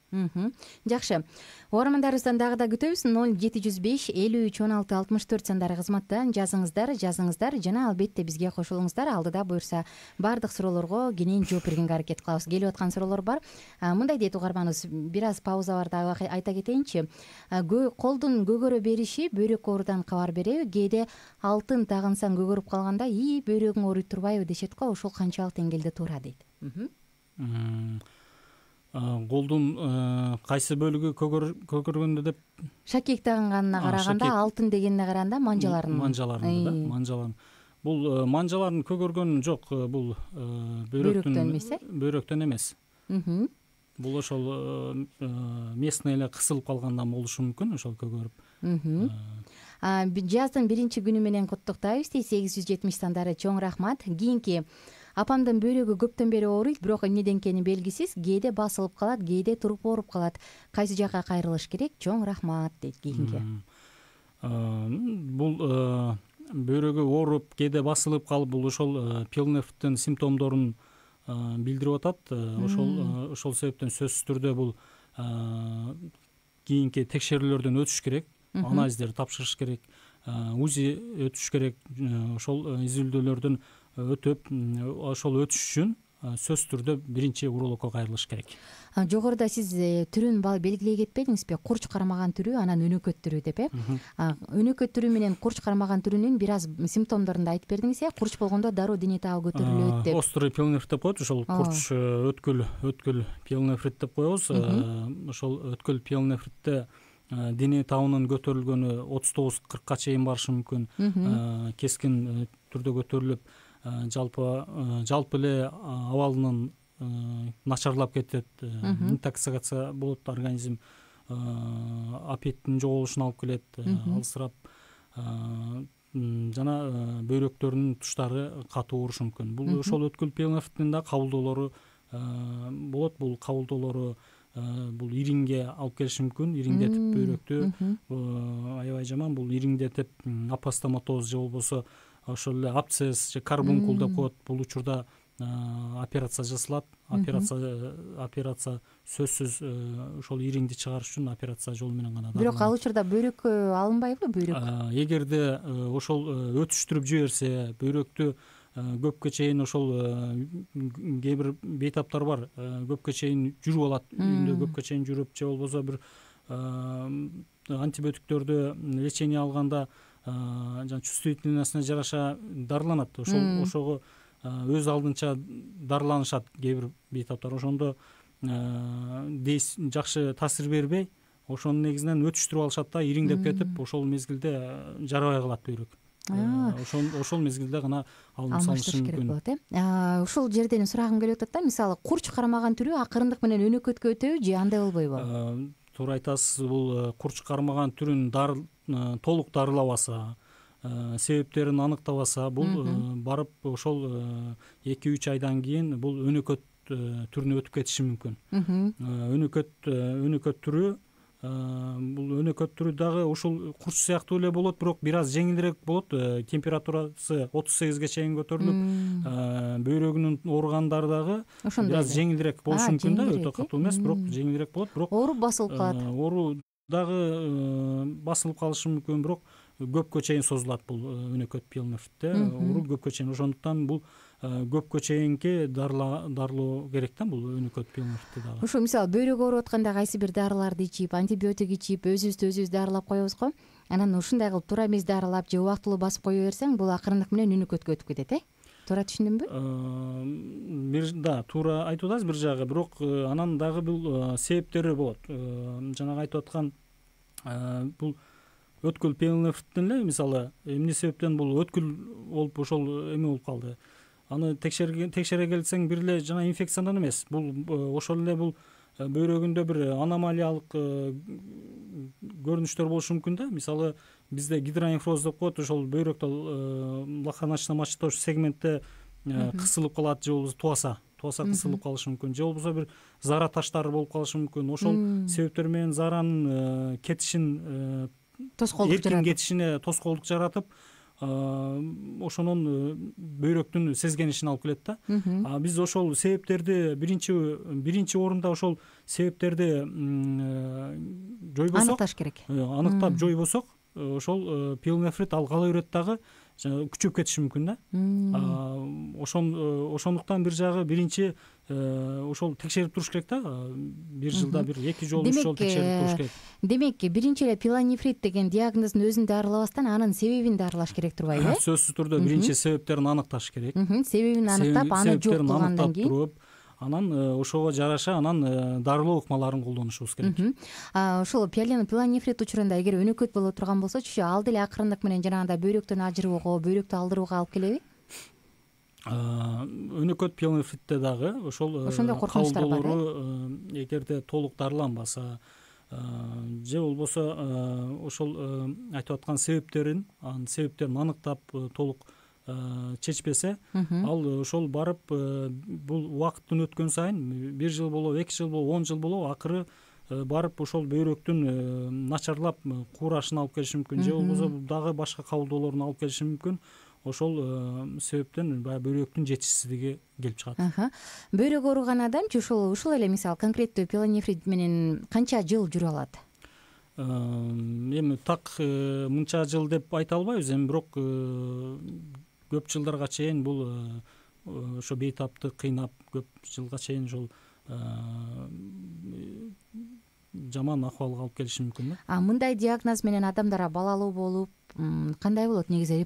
Speaker 4: Жакшы. Угармандарыбыздан дагы да күтөбүз. 0705 53 16 64 сандары кызматтан жазыңыздар жана албетте бизге кошулуңуздар. Алдыда буюрса бардык суроолорго кенен жооп бергенге аракет кылабыз. Келип аткан суроолор бар. Мындай дейт угарманыбыз, бир аз пауза бар да айта кетейинчи. Колдун көгөрө бериши бөйрөк оорудан кабар береби? Кээде алтын тагынсаң көгөрүп калганда, бөйрөгүң ооруйт турбайбы дешет го. Ошол канчалык деңгээлде туура дейт.
Speaker 2: Колдун кайсы бөлүгү көгөргөндө деп
Speaker 4: шакек тагынганына караганда, алтын дегенине караганда манжаларын. Бул манжаларын көгөргөн жок, бул бөйрөктөн эмес. Бул ошол местный эле кысылып калгандан болушу мүмкүн, ошол көгөрүп. Жаздын биринчи күнү менен куттуктайбыз. 870 сандары чоң рахмат. Кийинки апамдын бөйрөгү көптөн бери ооруйт, бирок эмнеден экени белгисиз. Кээде басылып калат, кээде туруп ооруп калат. Кайсы жакка кайрылыш керек? Чоң рахмат дейт кийинки.
Speaker 2: Бул бөйрөгү ооруп, кээде басылып калып, бул ошол пилонефриттин симптомдорун билдирип атат. Ошол себептен сөзсүз түрдө бул кийинки текшерүүлөрдөн өтүш керек, анализдерди тапшырыш керек, УЗИ өтүш керек. Ошол изилдөөлөрдөн өтүп, ошол өтүш үчүн сөзсүз түрдө биринчи урологко кайрылыш керек.
Speaker 4: Жогоруда сиз түрүн белгилей кетпедиңизби? Курч кармаган түрү, анан өнөкөт түрү деп, өнөкөт түрү менен курч кармаган түрүнүн бир аз симптомдорун да айтып бердиңиз. Курч болгондо дароо дене табы көтөрүлөт деп.
Speaker 2: Острый пиелонефрит деп коет, ошол курч өткүл пиелонефрит деп коебуз. Ошол өткүл пиелонефритте дене табынын көтөрүлгөнү 39-40ка чейин барышы мүмкүн. Кескин түрдө көтөрүлүп, жалпы эле абалынын начарлап кетет, интоксикация болот, организм аппетиттин жоголушуна алып келет, алысырап, жана бөйрөктөрүнүн туштары катуу оорушу мүмкүн. Бул ошол өткүл пиелонефриттин да кабылдоолору болот. Бул кабылдоолору бул ириңге алып келиши мүмкүн. Ириңдетип бөйрөктү аябай жаман. Бул ириңдетип апостоматоз же болбосо ошол эле абсцесс же карбункул деп коет. Бул учурда операция жасалат. Операция сөзсүз ошол ириңди чыгарыш үчүн операция жолу менен гана.
Speaker 4: Бирок ал учурда бөйрөк алынбайбы? Бөйрөк
Speaker 2: эгерде ошол өтүштүрүп жиберсе, бөйрөктү көпкө чейин ошол кээ бир бейтаптар бар, көпкө чейин жүрүп алат, үйүндө көпкө чейин жүрүп, же болбосо бир антибиотиктердү лечение алганда жана чувствительностуна жараша дарыланат. Ошого өз алдынча дарыланышат кээ бир бейтаптар. Ошондо жакшы таасир бербей, ошонун негизинен өтүштүрүп алышат да, ириңдеп кетип, ошол мезгилде жарабай калат бөйрөк. Ошол мезгилде гана алым салышы мүмкүн.
Speaker 4: Ушул жерден сурагым келип атат да, мисалы курч кармаган түрү акырындык менен өнөкөткө өтөбү же андай болбойбу?
Speaker 2: Туура айтасыз. Бул курч кармаган түрүн толук дарылабаса, себептерин аныктабаса, бул барып ошол 2-3 айдан кийин бул өнөкөт түрүнө өтүп кетиши мүмкүн. Өнөкөт түрү бул өнөкөт түрү дагы ушул курч сыяктуу эле болот, бирок бир аз жеңилирээк болот. Температурасы 38ге чейин көтөрүлүп, бөйрөгүнүн оорugандары дагы бир аз жеңилирээк болушу мүмкүн да, өтө катуу эмес, бирок жеңилирээк болот. Бирок
Speaker 4: ооруп басылып калат.
Speaker 2: Оору дагы басылып калышы мүмкүн, бирок көпкө чейин созулат бул өнөкөт пиелонефритте. Оору көпкө чейин, ошондуктан бул көпкө чейинки дарылоо керек да, бул өнөкөт пиелонефритте дагы.
Speaker 4: Ошо мисалы бөйрөк ооруп атканда кайсы бир дарыларды ичип, антибиотик ичип, өзүбүздү дарылап коебуз го. Анан ушундай кылып туура эмес дарылап же убактылуу басып кое берсең, бул акырындык менен өнөкөткө өтүп кетет, Туура түшүндүмбү?
Speaker 2: Да, туура айтып атасыз бир жагы, бирок анан дагы бул себептери болот. Жанагы айтып аткан бул өткүл пиелонефриттен эле, мисалы, эмне себептен бул өткүл болуп ошол эме болуп калды. Аны текшере келсең бир эле жана инфекциядан эмес. Бул ошол эле бул бөйрөгүндө бир аномалиялык көрүнүштөр болушу мүмкүн да. Мисалы, бизде гидронефроз деп коет, ошол бөйрөктө лаканочно-мочеточный сегментте кысылып калат, же болбосо туаса кысылып калышы мүмкүн, же болбосо бир зара таштары болуп калышы мүмкүн. Ошол себептер менен заранын кетишин, эркин кетишине тоскоолдук жаратып, ошонун бөйрөктүн сезгенишин алып келет да. Биз ошол себептерди биринчи орунда ошол себептерди жойбосок,
Speaker 4: аныкташ керек.
Speaker 2: Аныктап жойбосок, ошол пиелонефрит ал кала берет дагы күчөп кетиши мүмкүн да. Ошондуктан бир жагы биринчи ошол текшерип туруш керек да. Бир жылда бир 2 жолу 3 жолу текшерип туруш керек.
Speaker 4: Демек, биринчи эле пиелонефрит деген диагноздун өзүн дарылабастан анын себебин дарылаш керек турбайбы?
Speaker 2: Сөзсүз түрдө биринчи себептерин аныкташ керек.
Speaker 4: Себебин аныктап, аны жок кылгандан кийин
Speaker 2: анан ошого жараша анан дарылоо ыкмаларын колдонушубуз керек.
Speaker 4: Ошол пиелонефрит учурунда эгер өнөкөт боло турган болсочу, ал деле акырындык менен жанагындай бөйрөктөн ажыроого, бөйрөктү алдырууга алып келеби?
Speaker 2: Өнөкөт пиелонефритте дагы
Speaker 4: ошондой коркунучтар бар.
Speaker 2: Эгерде толук дарыланбаса, же болбосо ошол айтып аткан себептерин аныктап толук чечпесе, ал ошол барып бул убакыттын өткөн сайын 1 жыл болобу, 2 жыл болобу, 10 жыл болобу, акыры барып ошол бөйрөктүн начарлап куурашына алып келиши мүмкүн, же болбосо дагы башка кабылдоолоруна алып келиши мүмкүн. Ошол себептен баягы бөйрөктүн жетишсиздиги келип чыгат.
Speaker 4: Бөйрөк ооруган адамчы ушул эле мисалы конкреттүү пиелонефрит менен канча жыл жүрө алат?
Speaker 2: Эми так мынча жыл деп айта албайбыз, эми бирок көп жылдарга чейин бул ошо бейтапты кыйнап көп жылга чейин ошол жаман акыбалга алып келиши мүмкүн да.
Speaker 4: Мындай диагноз менен адамдар балалуу болуп кандай болот негизи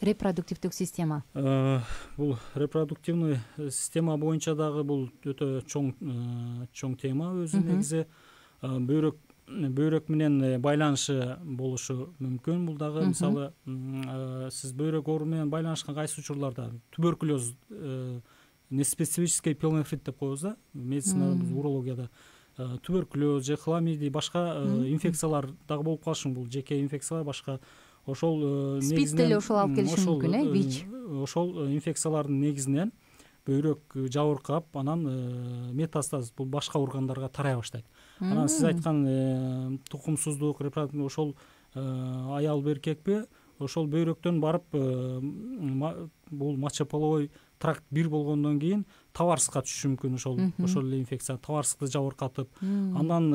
Speaker 4: репродуктивдик система?
Speaker 2: Бул репродуктивный система боюнча дагы бул өтө чоң тема өзү. Негизи бөйрөк менен байланышы болушу мүмкүн. Бул дагы мисалы сиз бөйрөк оору менен байланышкан кайсы учурларда туберкулез, неспецифический пилонефрит деп коебуз да, медицинада, урологияда туберкулез же хламидий, башка инфекциялар дагы болуп калышы. Бул жеке инфекциялар башка. Ошол
Speaker 4: спид деле ошол алып келиши мүмкүн, ВИЧ.
Speaker 2: Ошол инфекциялардын негизинен бөйрөк жабыркап, анан метастаз бул башка органдарга тарай баштайт. Анан сиз айткан тукумсуздук, ошол аял эркекпи, ошол бөйрөктөн барып бул мочеполовой тракт бир болгондон кийин табарсыкка түшүшү мүмкүн. Ошол эле инфекция табарсыкты жабыркатып, андан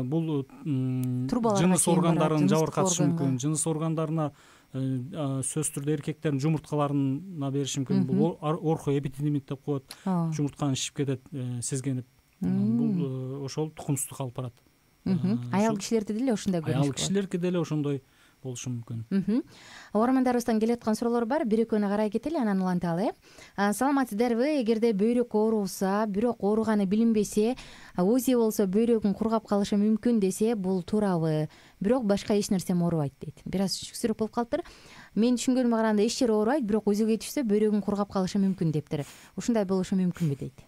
Speaker 2: бул жыныс органдарын жабыркатышы мүмкүн. Жыныс органдарына сөзсүз түрдө эркектердин жумурткаларына бериши мүмкүн. Бул орхоэпидемит деп коет. Жумуртканы шишип кетет, сезгенип. Бул ошол тукумсуздукка алып барат.
Speaker 4: Аял кишилерде деле ошондой көрүнүш.
Speaker 2: Аял кишилерге деле ошондой болушу мүмкүн.
Speaker 4: Угармандарыбыздан келаткан суроолор бар. Бир экөөнү карай кетели, анан уланталы. Саламатсыздарбы? Эгерде бөйрөк ооруса, бирок ооруганы билинбесе, УЗИ болсо бөйрөгүн кургап калышы мүмкүн десе, бул туурабы? Бирок башка эч нерсем оорубайт дейт. Бир аз түшүксүрөөк болуп калыптыр. Мен түшүнгөнүмө караганда эч жери оорубайт, бирок УЗИге түшсө бөйрөгүн кургап калышы мүмкүн дептир. Ушундай болушу мүмкүнбү дейт?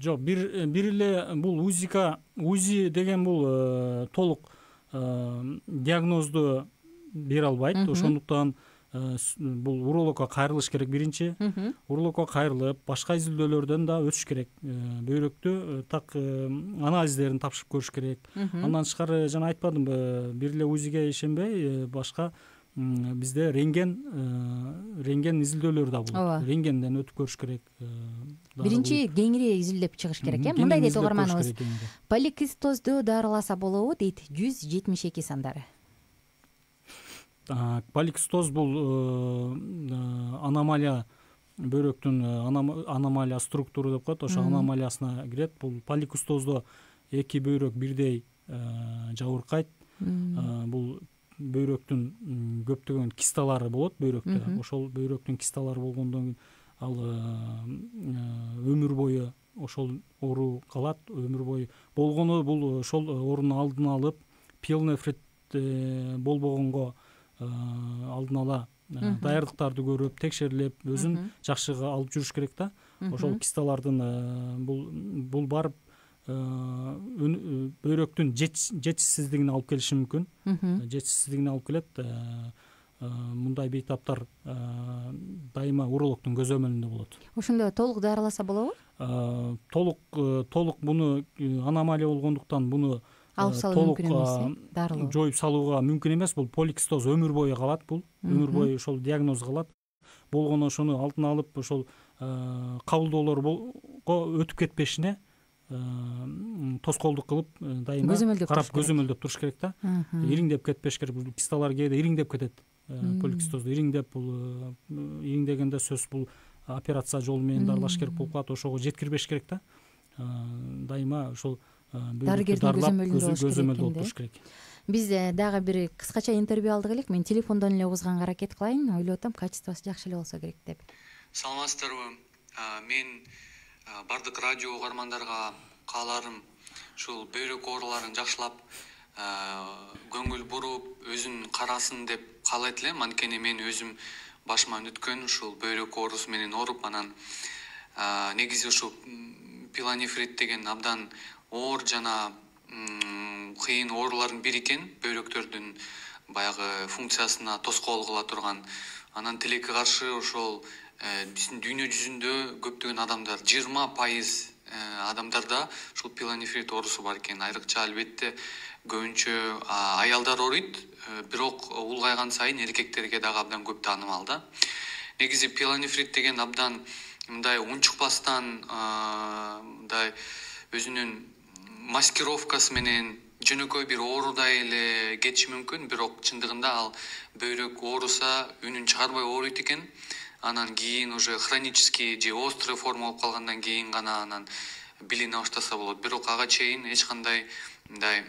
Speaker 2: Жок, бир эле бул УЗИ деген бул толук диагнозду бере албайт. Ошондуктан бул урологко кайрылыш керек биринчи. Урологко кайрылып, башка изилдөөлөрдөн да өтүш керек. Бөйрөктү так анализдерин тапшырып көрүш керек. Андан тышкары жана айтпадымбы, бир эле УЗИге ишенбей, башка бизде рентген изилдөөлөр да болот. Рентгенден өтүп көрүш керек.
Speaker 4: Биринчи кеңири изилдеп чыгыш керек, Мындай дейт угарманыбыз. Поликистозду дарыласа болобу дейт, 172 сандары.
Speaker 2: Поликистоз бул аномалия, бөйрөктүн аномалия структура деп коет. Ошо аномалиясына кирет. Бул поликистоздо эки бөйрөк бирдей жабыркайт. Бул бөйрөктүн көптөгөн кисталары болот бөйрөктө. Ошол бөйрөктүн кисталары болгондон кийин ал өмүр бою ошол оору калат. Өмүр бою болгону бул ошол оорунун алдын алып, пилонефрит болбогонго алдын ала даярдыктарды көрүп, текшерилип, өзүн жакшы алып жүрүш керек да. Ошол кисталардын бул барып бөйрөктүн жетишсиздигине алып келиши мүмкүн. Жетишсиздигине алып келет. Мындай бейтаптар дайыма урологдун көзөмөлүндө болот.
Speaker 4: Ошондо толук дарыласа болобу?
Speaker 2: Толук буну аномалия болгондуктан буну
Speaker 4: алып салуу мүмкүн эмес, дарылоо.
Speaker 2: Жоюп салууга мүмкүн эмес. Бул поликистоз өмүр бою калат. Бул өмүр бою ошол диагноз калат. Болгону ошону алдын алып, ошол кабылдоолорго өтүп кетпешине тоскоолдук кылып, дайыма карап көзөмөлдөп туруш керек да. Ириңдеп кетпеш керек. Бул кисталар кээде ириңдеп кетет. Поликистозду ириңдеп, бул ириңдегенде сөз бул операция жолу менен дарылаш керек болуп калат. Ошого жеткирбеш керек да. Дайыма ошол дарыгердин көзөмөлдө туруш керек.
Speaker 4: Биз дагы бир кыскача интервью алдык элек. Мен телефондон эле угузганга аракет кылайын. Ойлоп атам, качествосу жакшы эле болсо керек деп.
Speaker 7: Саламатсыздарбы? Мен бардык радио угармандарга кааларым ушул бөйрөк ооруларын жакшылап, көңүл буруп, өзүн карасын деп каалайт элем. Анткени мен өзүм башыман өткөн ушул бөйрөк оорусу менен ооруп, анан негизи ушул пилонефрит деген абдан оор жана кыйын оорулардын бири экен. Бөйрөктөрдүн баягы функциясына тоскоол кыла турган. Анан тилекке каршы ошол биздин дүйнө жүзүндө көптөгөн адамдар, 20% адамдарда ушул пилонефрит оорусу бар экен. Айрыкча албетте көбүнчө аялдар ооруйт, бирок улгайган сайын эркектерге дагы абдан көп таанымал да. Негизи пилонефрит деген абдан мындай унчукпастан, мындай өзүнүн маскировкасы менен жөнөкөй бир оорудай эле кетиши мүмкүн, бирок чындыгында ал бөйрөк ооруса үнүн чыгарбай ооруйт экен. анан кийин уже хронический же острый форма болуп калгандан кийин гана анан билине баштаса болот. Бирок ага чейин эч кандай мындай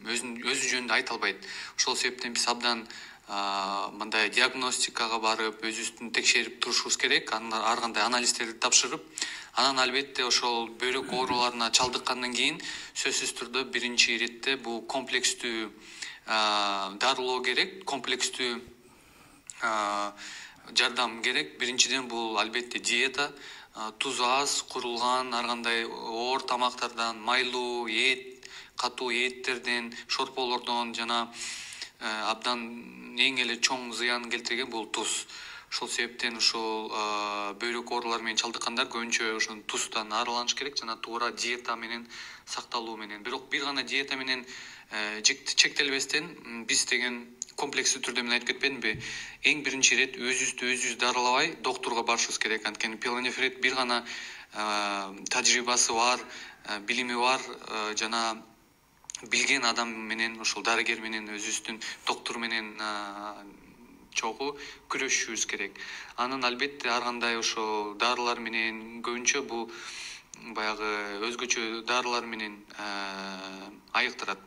Speaker 7: өзү жөнүндө айта албайт. Ошол себептен биз абдан мындай диагностикага барып, өзүбүздүн текшерип турушубуз керек. Ар кандай анализдерди тапшырып, анан албетте ошол бөйрөк ооруларына чалдыккандан кийин сөзсүз түрдө биринчи иретте бул комплекстүү дарылоо керек, комплекстүү жардам керек. Биринчиден бул албетте диета, тузу аз, курулган ар кандай оор тамактардан, майлуу эт, катуу эттерден, шорполордон жана абдан эң эле чоң зыян келтирген бул туз. Ошол себептен ушул бөйрөк оорулары менен чалдыккандар көбүнчө ошол туздан арыланыш керек жана туура диета менен сакталуу менен. Бирок бир гана диета менен чектелбестен биз деген комплекстүү түрдө мен айтып кетпедимби? Эң биринчи ирет өзүбүздү дарылабай доктурга барышыбыз керек. Анткени пилонефрит бир гана тажрыйбасы бар, билими бар жана билген адам менен, ошол дарыгер менен, өзүбүздүн доктур менен чогуу күрөшүшүбүз керек. Анан албетте ар кандай ошо дарылар менен көбүнчө бул баягы өзгөчө дарылар менен айыктырат.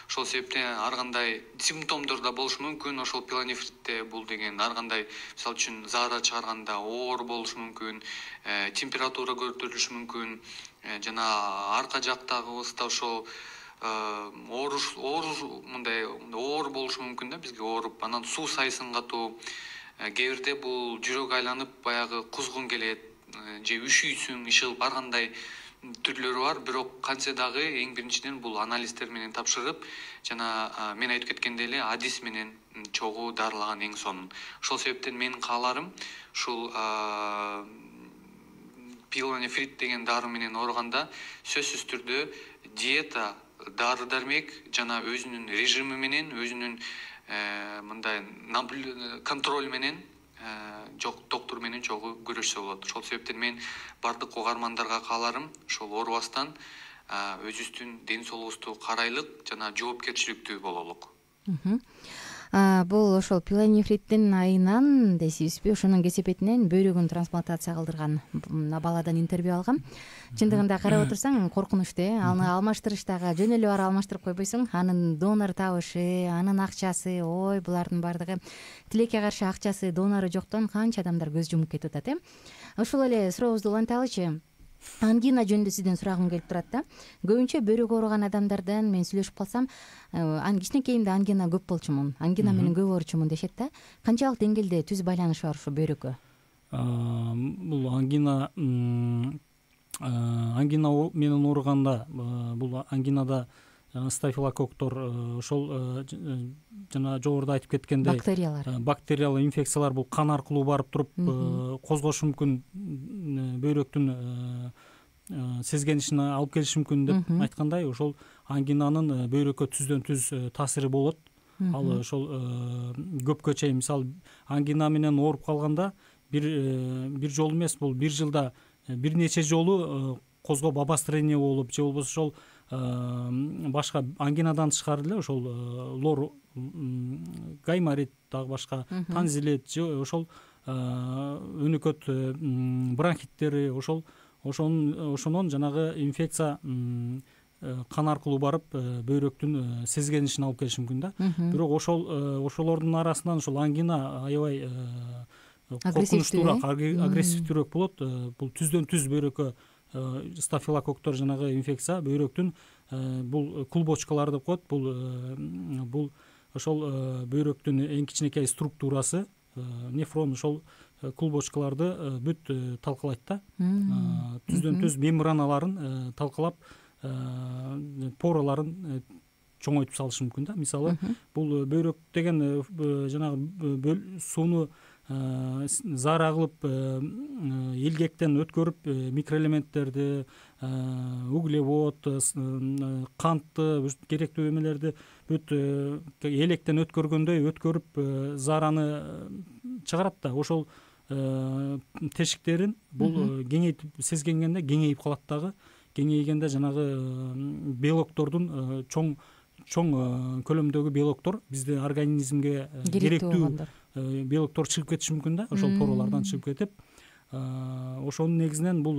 Speaker 7: Ошол себептен ар кандай симптомдор да болушу мүмкүн. Ошол пилонефритте бул деген ар кандай, мисалы үчүн заара чыгарганда оор болушу мүмкүн, температура көтөрүлүшү мүмкүн, жана арка жактагыбызда ошол мындай оор болушу мүмкүн да, бизге ооруп, анан суу сайысын катуу, кээ бирде бул жүрөк айланып баягы кузгун келет, же үшүйсүң, ишыгып ар кандай түрлөрү бар. Бирок кантсе дагы эң биринчиден бул анализдер менен тапшырып, жана мен айтып кеткендей эле адис менен чогуу дарылаган эң сонун. Ошол себептен менин кааларым ушул пилонефрит деген дары менен ооруганда сөзсүз түрдө диета, дары дармек жана өзүнүн режими менен, өзүнүн мындай контроль менен доктур менен чогуу көрүшсө болот. Ошол себептен мен бардык угармандарга кааларым ошол оорубастан өзүбүздүн ден соолугубузду карайлык жана жоопкерчиликтүү бололук.
Speaker 4: Бул ошол пилонефриттин айынан дейсизби, ошонун кесепетинен бөйрөгүн трансплантация кылдырган баладан интервью алгам. Чындыгында карап отурсаң коркунучтуу. Аны алмаштырыштагы жөн эле барып алмаштырып койбойсуң. Анын донор табышы, анын акчасы, ой, булардын баардыгы тилекке каршы акчасы, донору жоктон канча адамдар көз жумуп кетип атат. Ошол эле сурообузду уланталычы. Ангина жөнүндө сизден сурагым келип турат да. Көбүнчө бөйрөк ооруган адамдардан мен сүйлөшүп калсам, кичинекейимде ангина көп болчумун, ангина менен көп ооручумун дешет да. Канчалык деңгээлде түз байланыш бар ушу бөйрөккө?
Speaker 2: Бул ангина менен ооруганда, бул ангинада стафилококктор, ошол жана жогоруда айтып кеткендей бактериялык инфекциялар бул кан аркылуу барып туруп козгошу мүмкүн, бөйрөктүн сезгенишине алып келиши мүмкүн деп айткандай, ошол ангинанын бөйрөккө түздөн түз таасири болот. Ал ошол көпкө чейин, мисалы ангина менен ооруп калганда бир жолу эмес, бул бир жылда бир нече жолу козгоп обострение болуп, же болбосо ошол башка ангинадан тышкары эле ошол лор, гайморит, дагы башка танзилит, же ошол өнөкөт бронхиттери, ошонун жанагы инфекция кан аркылуу барып бөйрөктүн сезгенишин алып келиши мүмкүн да. Бирок ошолордун арасынан ошол ангина аябай коркунучтуураак, агрессивдүүрөөк болот. Бул түздөн түз бөйрөккө стафилококктор жанагы инфекция бөйрөктүн бул клубочкалар деп коет. Бул ошол бөйрөктүн эң кичинекей структурасы, нефрон, ошол клубочкаларды бүт талкалайт да. Түздөн түз мембраналарын талкалап, пораларын чоңойтуп салышы мүмкүн да. Мисалы, бул бөйрөк деген жанагы сууну заара кылып, илгектен өткөрүп, микроэлементтерди, углевод, кантты, керектүү эмелерди бүт электен өткөргөндөй өткөрүп, заараны чыгарат да. Ошол тешиктерин бул кеңейтип, сезгенгенде кеңейип калат дагы. Кеңейгенде жанагы белоктордун чоң көлөмдөгү белоктор биздин организмге керектүү белоктор чыгып кетиши мүмкүн да, ошол поролордон чыгып кетип, ошонун негизинен бул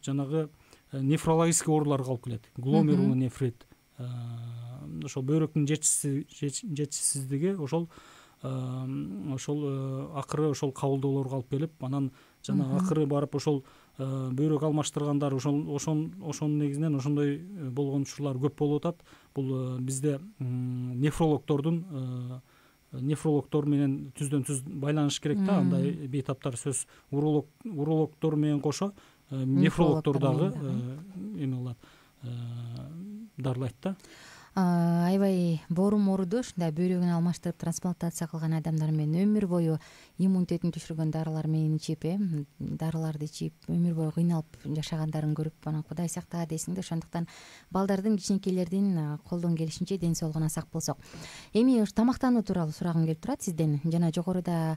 Speaker 2: жанагы нефрологический ооруларга алып келет. Гломерулный нефрит, ошол бөйрөктүн жетишсиздиги ошол акыры ошол кабылдоолорго алып келип, анан жана акыры барып ошол бөйрөк алмаштыргандар ошонун негизинен ошондой болгон учурлар көп болуп атат. Бул бизде нефрологдор менен түздөн түз байланыш керек да, андай бейтаптар сөз. Урологдор менен кошо нефрологдор дагы эме кылат, дарылайт да.
Speaker 4: Аябай боорум ооруду, ушундай бөйрөгүн алмаштырып трансплантация кылган адамдар менен өмүр бою иммунитетин түшүргөн дарылар менен ичип, дарыларды ичип өмүр бою кыйналып жашагандарын көрүп, анан Кудай сакта дейсиң да. Ошондуктан балдардын, кичинекейлердин колдон келишинче ден соолугуна сак болсок. Эми ушу тамактануу тууралуу сурагым келип турат сизден. Жана жогоруда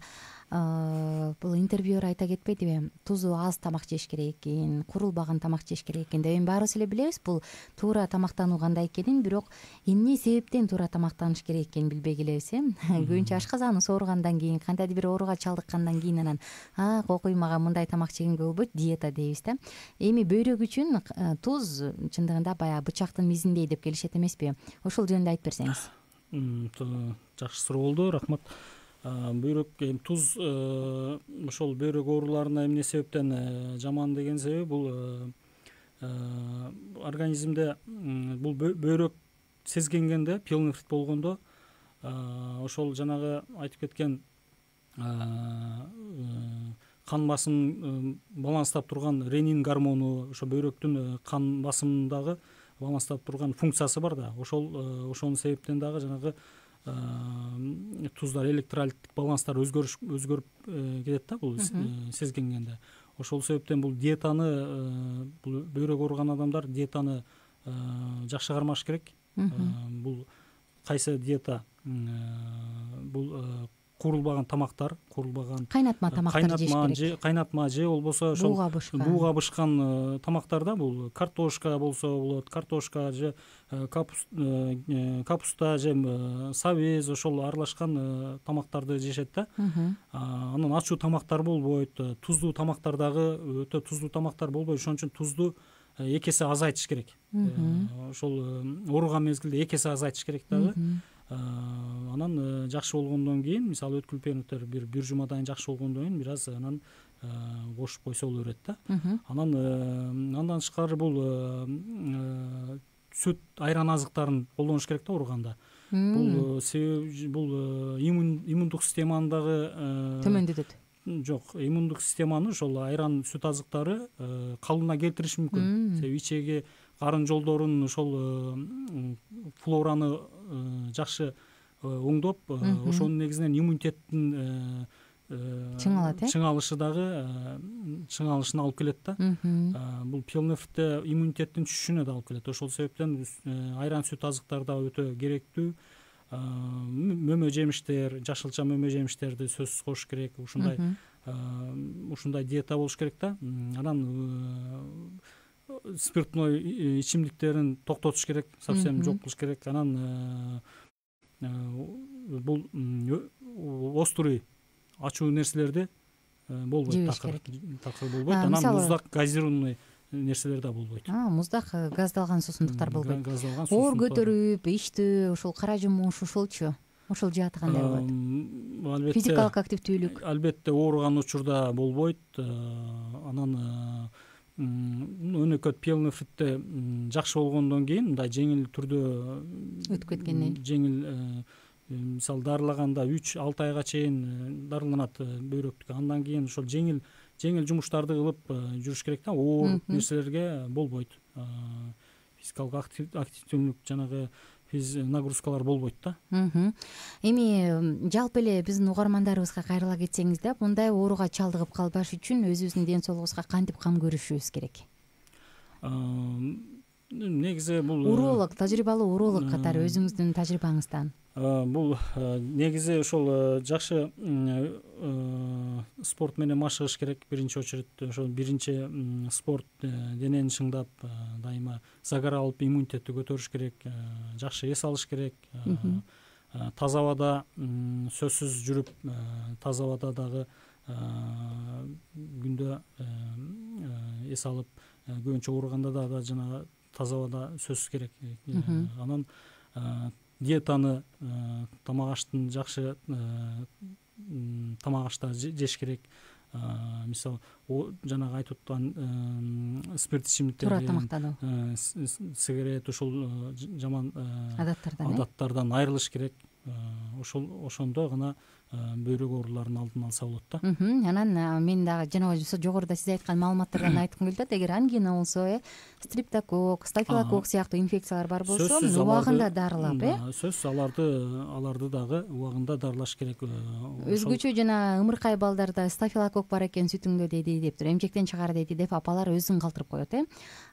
Speaker 4: бул интервьюер айта кетпедиби, тузу аз тамак жеш керек экен, курулбаган тамак жеш керек экен деп. Эми баарыбыз эле билебиз бул туура тамактануу кандай экенин, бирок эмне себептен туура тамактаныш керек экенин билбей келебиз. Көбүнчө ашказаныбыз ооругандан кийин, кантайдыр бир ооруга чалдыккандан кийин анан кокуй, мага мындай тамак жегенге болбойт, диета дейбиз да. Эми бөйрөк үчүн туз чындыгында баягы бычактын мизиндей деп келишет эмеспи? Ошол жөнүндө айтып берсеңиз.
Speaker 2: Жакшы суроо болду, рахмат. Бөйрөк, туз ошол бөйрөк ооруларына эмне себептен жаман деген себеби бул организмде бул бөйрөк сезгенгенде, пиелонефрит болгондо ошол жанагы айтып кеткен кан басымын баланстап турган ренин гормону, ошо бөйрөктүн кан басымындагы баланстап турган функциясы бар да. Ошонун себептен дагы жанагы туздар, электролиттик баланстар өзгөрүп кетет да, бул сезгенгенде. Ошол себептен бул диетаны, бул бөйрөк ооруган адамдар диетаны жакшы кармаш керек. Бул кайсы диета? Бул куурулбаган тамактар, кайнатма тамактар жеш керек. Кайнатма же болбосо ошол бууга бышкан тамактарда, бул картошка болсо болот, картошка же капуста же сабез, ошол аралашкан тамактарды жешет да. Анан ачуу тамактар болбойт, туздуу тамактар дагы өтө туздуу тамактар болбойт. Ошон үчүн тузду эки эсе азайтыш керек. Ошол ооруган мезгилде эки эсе азайтыш керек дагы. Анан жакшы болгондон кийин, мисалы өткүл периодтор бир жумадан жакшы болгондон кийин бир аз анан кошуп койсо боло берет да. Андан тышкары бул сүт, айран азыктарын колдонуш керек да ооруганда. Бул себеби бул иммундук системаны дагы
Speaker 4: төмөндөтөт.
Speaker 2: Жок, иммундук системаны ошол айран, сүт азыктары калыбына келтириши мүмкүн. Себеби ичеги карын жолдорун ошол флораны жакшы оңдоп, ошонун негизинен иммунитеттин чыңалышы дагы чыңалышына алып келет да. Бул пиелонефритте иммунитеттин түшүшүнө да алып келет. Ошол себептен айран, сүт азыктар да өтө керектүү. Мөмө жемиштер, жашылча мөмө жемиштерди сөзсүз кош керек. Ушундай диета болуш керек да. Анан спиртной ичимдиктерин токтотуш керек, совсем жок кылыш керек. Анан бул острый, ачуу нерселерди болбойт, такыр болбойт. Анан муздак, газированный нерселер да болбойт.
Speaker 4: Муздак, газдалган суусундуктар болбойт. Оор көтөрүп, иштөө, ошол кара жумуш, ошолчу. Ошол жааты кандай болот? Физикалык активдүүлүк.
Speaker 2: Албетте ооруган учурда болбойт. Анан өнөкөт пиелонефритте жакшы болгондон кийин, мындай жеңил түрдө
Speaker 4: өтүп кеткенден
Speaker 2: жеңил, мисалы дарылаганда 3-6 айга чейин дарыланат бөйрөктүкү. Андан кийин ошол жеңил жумуштарды кылып жүрүш керек да. Оор нерселерге болбойт. Физикалык активдүүлүк, жанагы нагрузкалар болбойт да. Эми
Speaker 4: жалпы эле биздин угармандарыбызга кайрыла кетсеңиз да, мындай ооруга чалдыгып калбаш үчүн өзүбүздүн ден соолугубузга кантип кам көрүшүбүз керек?
Speaker 2: Негизи бул
Speaker 4: уролог, тажрыйбалуу уролог катары өзүңүздүн тажрыйбаңыздан.
Speaker 2: Бул негизи ошол жакшы спорт менен машыгыш керек. Биринчи очередь ошол биринчи спорт, денени чыңдап, дайыма загар алып иммунитетти көтөрүш керек, жакшы эс алыш керек. таза абада сөзсүз жүрүп таза абада дагы күндө эс алып көбүнчө ооруганда дагы жанагы таза абада сөзсүз керек. Анан диетаны тамак аштын жакшы тамак ашта жеш керек. Мисалы жанагы айтып аткан спирт ичимдиктер,
Speaker 4: туура тамактануу,
Speaker 2: сигарет ушул жаман
Speaker 4: адаттардан
Speaker 2: айрылыш керек. Ошондо гана бөйрөк ооруларынын алдын алса болот да.
Speaker 4: Анан мен дагы жогоруда сиз айткан маалыматтардан айткым келип атат. Эгер ангина болсо, стриптокок, стафилококк сыяктуу инфекциялар бар болсо, убагында дарылап,
Speaker 2: сөзсүз аларды дагы убагында дарылаш керек.
Speaker 4: Өзгөчө жана ымыркай балдарда стафилококк бар экен сүтүңдө деди дептир, эмчектен чыгар деди деп апалар өзүн калтырып коет.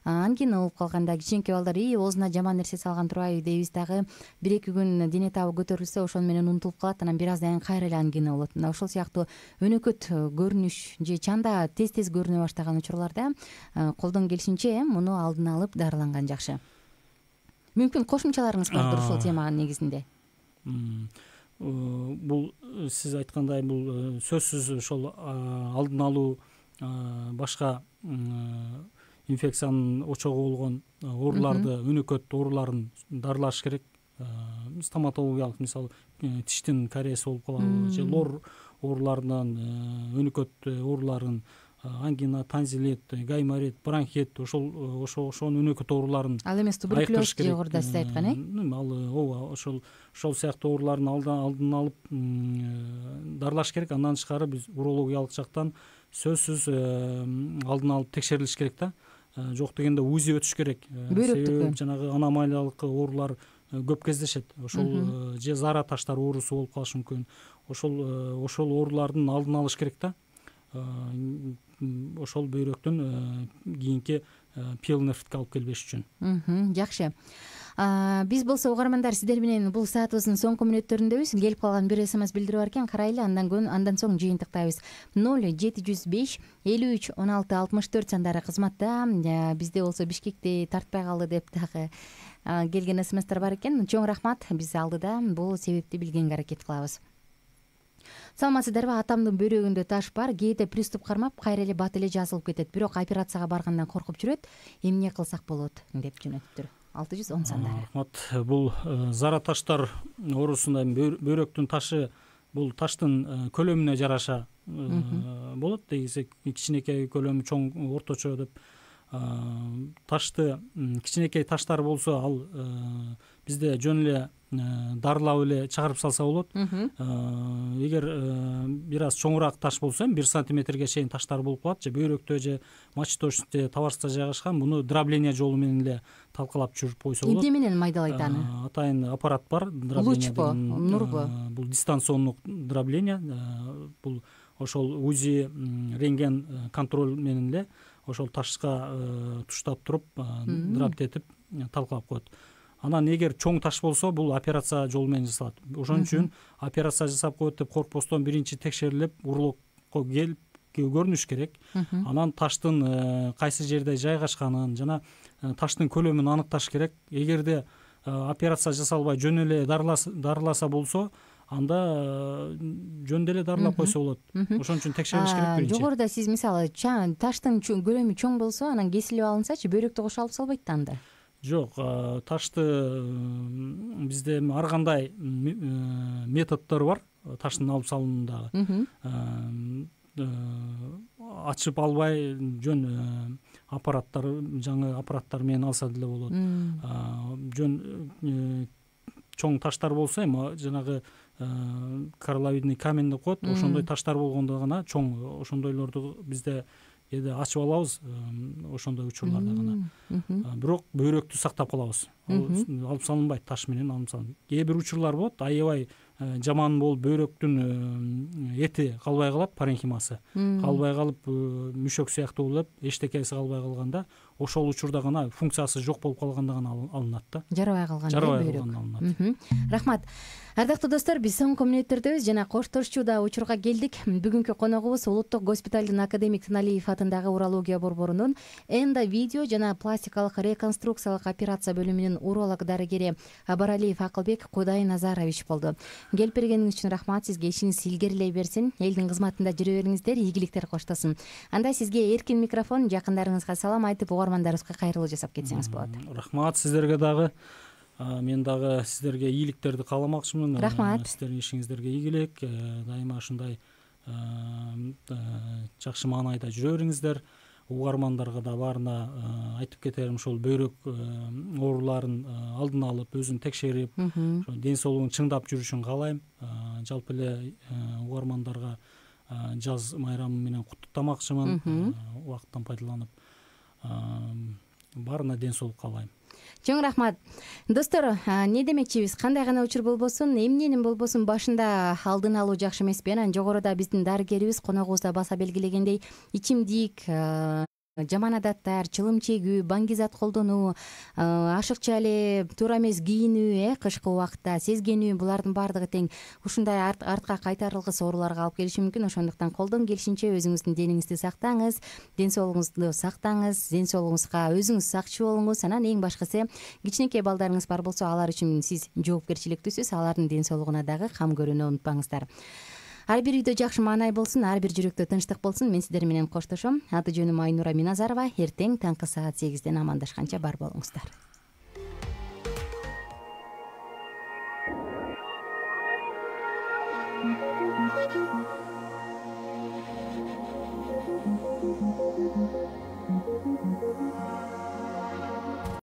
Speaker 4: Ангина болуп калганда кичинекей балдар оозуна жаман нерсе салган турбайбы дейбиз, дагы 1-2 күн дене табы көтөрүлсө ошону менен унутулуп калат, анан бир аздан кийин кайра эле ангина болот. Мына ошол сыяктуу өнөкөт көрүнүш же чанда тез көрүнө баштаган учурларда колдон келишинче муну алдын алып дарыланган жакшы. Мүмкүн кошумчаларыңыз бардыр ушул темага негизинде?
Speaker 2: Бул сиз айткандай бул сөзсүз ошол алдын алуу, башка инфекциянын очогу болгон ооруларды, өнөкөт ооруларын дарылаш керек. Стоматологиялык, мисалы, тиштин кариеси болуп калабы же лор ооруларынан, өнөкөт ооруларын, ангина, танзилит, гайморит, бронхит, ошонун өнөкөт ооруларын,
Speaker 4: ал эмес туберкулез жогоруда сиз айткан,
Speaker 2: ооба, ошол сыяктуу оорулардын алдын алып дарылаш керек. Андан тышкары биз урологиялык жактан сөзсүз алдын алып текшерилиш керек да. Жок дегенде УЗИ өтүш керек. Себеби жанагы аномалиялык оорулар көп кездешет. Ошол же зара таштар оорусу болуп калышы мүмкүн. Ошол оорулардын алдын алыш керек да. Ошол бөйрөктүн кийинки пиелонефритке алып келбеш үчүн.
Speaker 4: Жакшы. Биз болсо угармандар сиздер менен бул саатыбыздын соңку мүнөттөрүндөбүз. Келип калган бир СМС билдирүү бар экен, карайлы, андан соң жыйынтыктайбыз. 0705 53 16 64 сандары кызматта. Бизде болсо Бишкекти тартпай калды деп дагы келген СМСтер бар экен. Чоң рахмат. Биз алдыда бул себепти билгенге аракет кылабыз. Саламатсыздарбы? Атамдын бөйрөгүндө таш бар, кээде приступ кармап, кайра эле бат эле жазылып кетет. Бирок операцияга баргандан коркуп жүрөт. Эмне кылсак болот деп жөнөттүр. 610 сандары.
Speaker 2: Рахмат. Бул зара таштар оорусунда бөйрөктүн ташы бул таштын көлөмүнө жараша болот. Дегисе кичинекей көлөмү, чоң, орточо деп. Ташты кичинекей таштар болсо, ал бизде жөн эле дарылап эле чыгарып салса болот. Эгер бир аз чоңураак таш болсо, 1 сантиметрге чейин таштар болуп калат, же бөйрөктө же мочеточникте, табарыста жайгашкан, муну дробление жолу менен эле талкалап жүрүп койсо болот.
Speaker 4: Эмне менен майдалайт аны?
Speaker 2: Атайын аппарат бар,
Speaker 4: дробление. Лучпу, нурбу?
Speaker 2: Бул дистанциондук дробление. Бул ошол УЗИ, рентген контроль менен эле ошол ташка туштап туруп, дроптетип талкалап коет. Анан эгер чоң таш болсо, бул операция жолу менен жасалат. Ошон үчүн операция жасап коет деп коркпостон биринчи текшерилип, урологко келип көрүнүш керек. Анан таштын кайсы жерде жайгашканын жана таштын көлөмүн аныкташ керек. Эгерде операция жасалбай жөн эле дарыласа болсо, анда жөн эле дарылап койсо болот. Ошон үчүн текшерилиш керек биринчи.
Speaker 4: Жогоруда сиз мисалы таштын көлөмү чоң болсо, анан кесилип алынсачы, бөйрөктү кошо алып салбайт да анда?
Speaker 2: Жок, ташты бизде ар кандай методдор бар таштын алып салуунундагы. Ачып албай жөн аппараттар, жаңы аппараттар менен алса деле болот. Жөн чоң таштар болсо, эми жанагы коралловидный камень деп коет, ошондой таштар болгондо гана чоң, ошондойлорду бизде кээде ачып алабыз, ошондой учурларда гана. Бирок бөйрөктү сактап калабыз. Алып салынбайт, таш менен алып салынбайт. Кээ бир учурлар болот, аябай жаман болуп бөйрөктүн эти калбай калат, паренхимасы калбай калып, мүшөк сыяктуу болуп, эчтекеси калбай калганда, ошол учурда гана функциясы жок болуп калганда гана алынат да.
Speaker 4: Жарабай калганда бөйрөк. Рахмат. Ардактуу достор, биз соңку мүнөттөрдөбүз жана коштошчу да учурга келдик. Бүгүнкү коногубуз Улуттук госпиталдын академик Тыналиев атындагы урология борборунун эндовидео жана пластикалык реконструкциялык операция бөлүмүнүн уролог дарыгери Баралиев Акылбек Кудайназарович болду. Келип бергениңиз үчүн рахмат. Сизге ишиңиз илгерилей берсин, элдин кызматында жүрө бериңиздер, ийгиликтер коштосун. Анда сизге эркин микрофон, жакындарыңызга салам айтып, угармандарыбызга кайрылуу жасап кетсеңиз болот.
Speaker 2: Рахмат сиздерге дагы. Мен дагы сиздерге ийгиликтерди кааламакчымын.
Speaker 4: Рахмат.
Speaker 2: Сиздердин ишиңиздерге ийгилик, дайыма ушундай жакшы маанайда жүрө бериңиздер. Угармандарга да баарына айтып кетерим, ошол бөйрөк ооруларын алдын алып, өзүн текшерип, ден соолугун чыңдап жүрүшүн каалайм. Жалпы эле угармандарга жаз майрамы менен куттуктамакчымын. Убакыттан пайдаланып, баарына ден соолук каалайм.
Speaker 4: Чоң рахмат. Достор, не демекчибиз? Кандай гана учур болбосун, эмненин болбосун башында алдын алуу жакшы эмеспи? Анан жогоруда биздин дарыгерибиз, коногубузда баса белгилегендей, ичимдик, жаман адаттар, чылым чегүү, баңгизат колдонуу, ашыкча эле туура эмес кийинүү, кышкы убакытта сезгенүү, булардын баардыгы тең ушундай артка кайтарылгыс ооруларга алып келиши мүмкүн. Ошондуктан колдон келишинче өзүңүздүн денеңизди сактаңыз, ден соолугуңузду сактаңыз, ден соолугуңузга өзүңүз сакчы болуңуз. Анан эң башкысы, кичинекей балдарыңыз бар болсо, алар үчүн сиз жоопкерчиликтүүсүз, алардын ден соолугуна дагы кам көрүүнү унутпаңыздар. Ар бир үйдө жакшы маанай болсун, ар бир жүрөктө тынчтык болсун. Мен сиздер менен коштошом. Аты жөнүм Айнура Миназарова. Эртең таңкы саат 8ден амандашканча бар болуңуздар.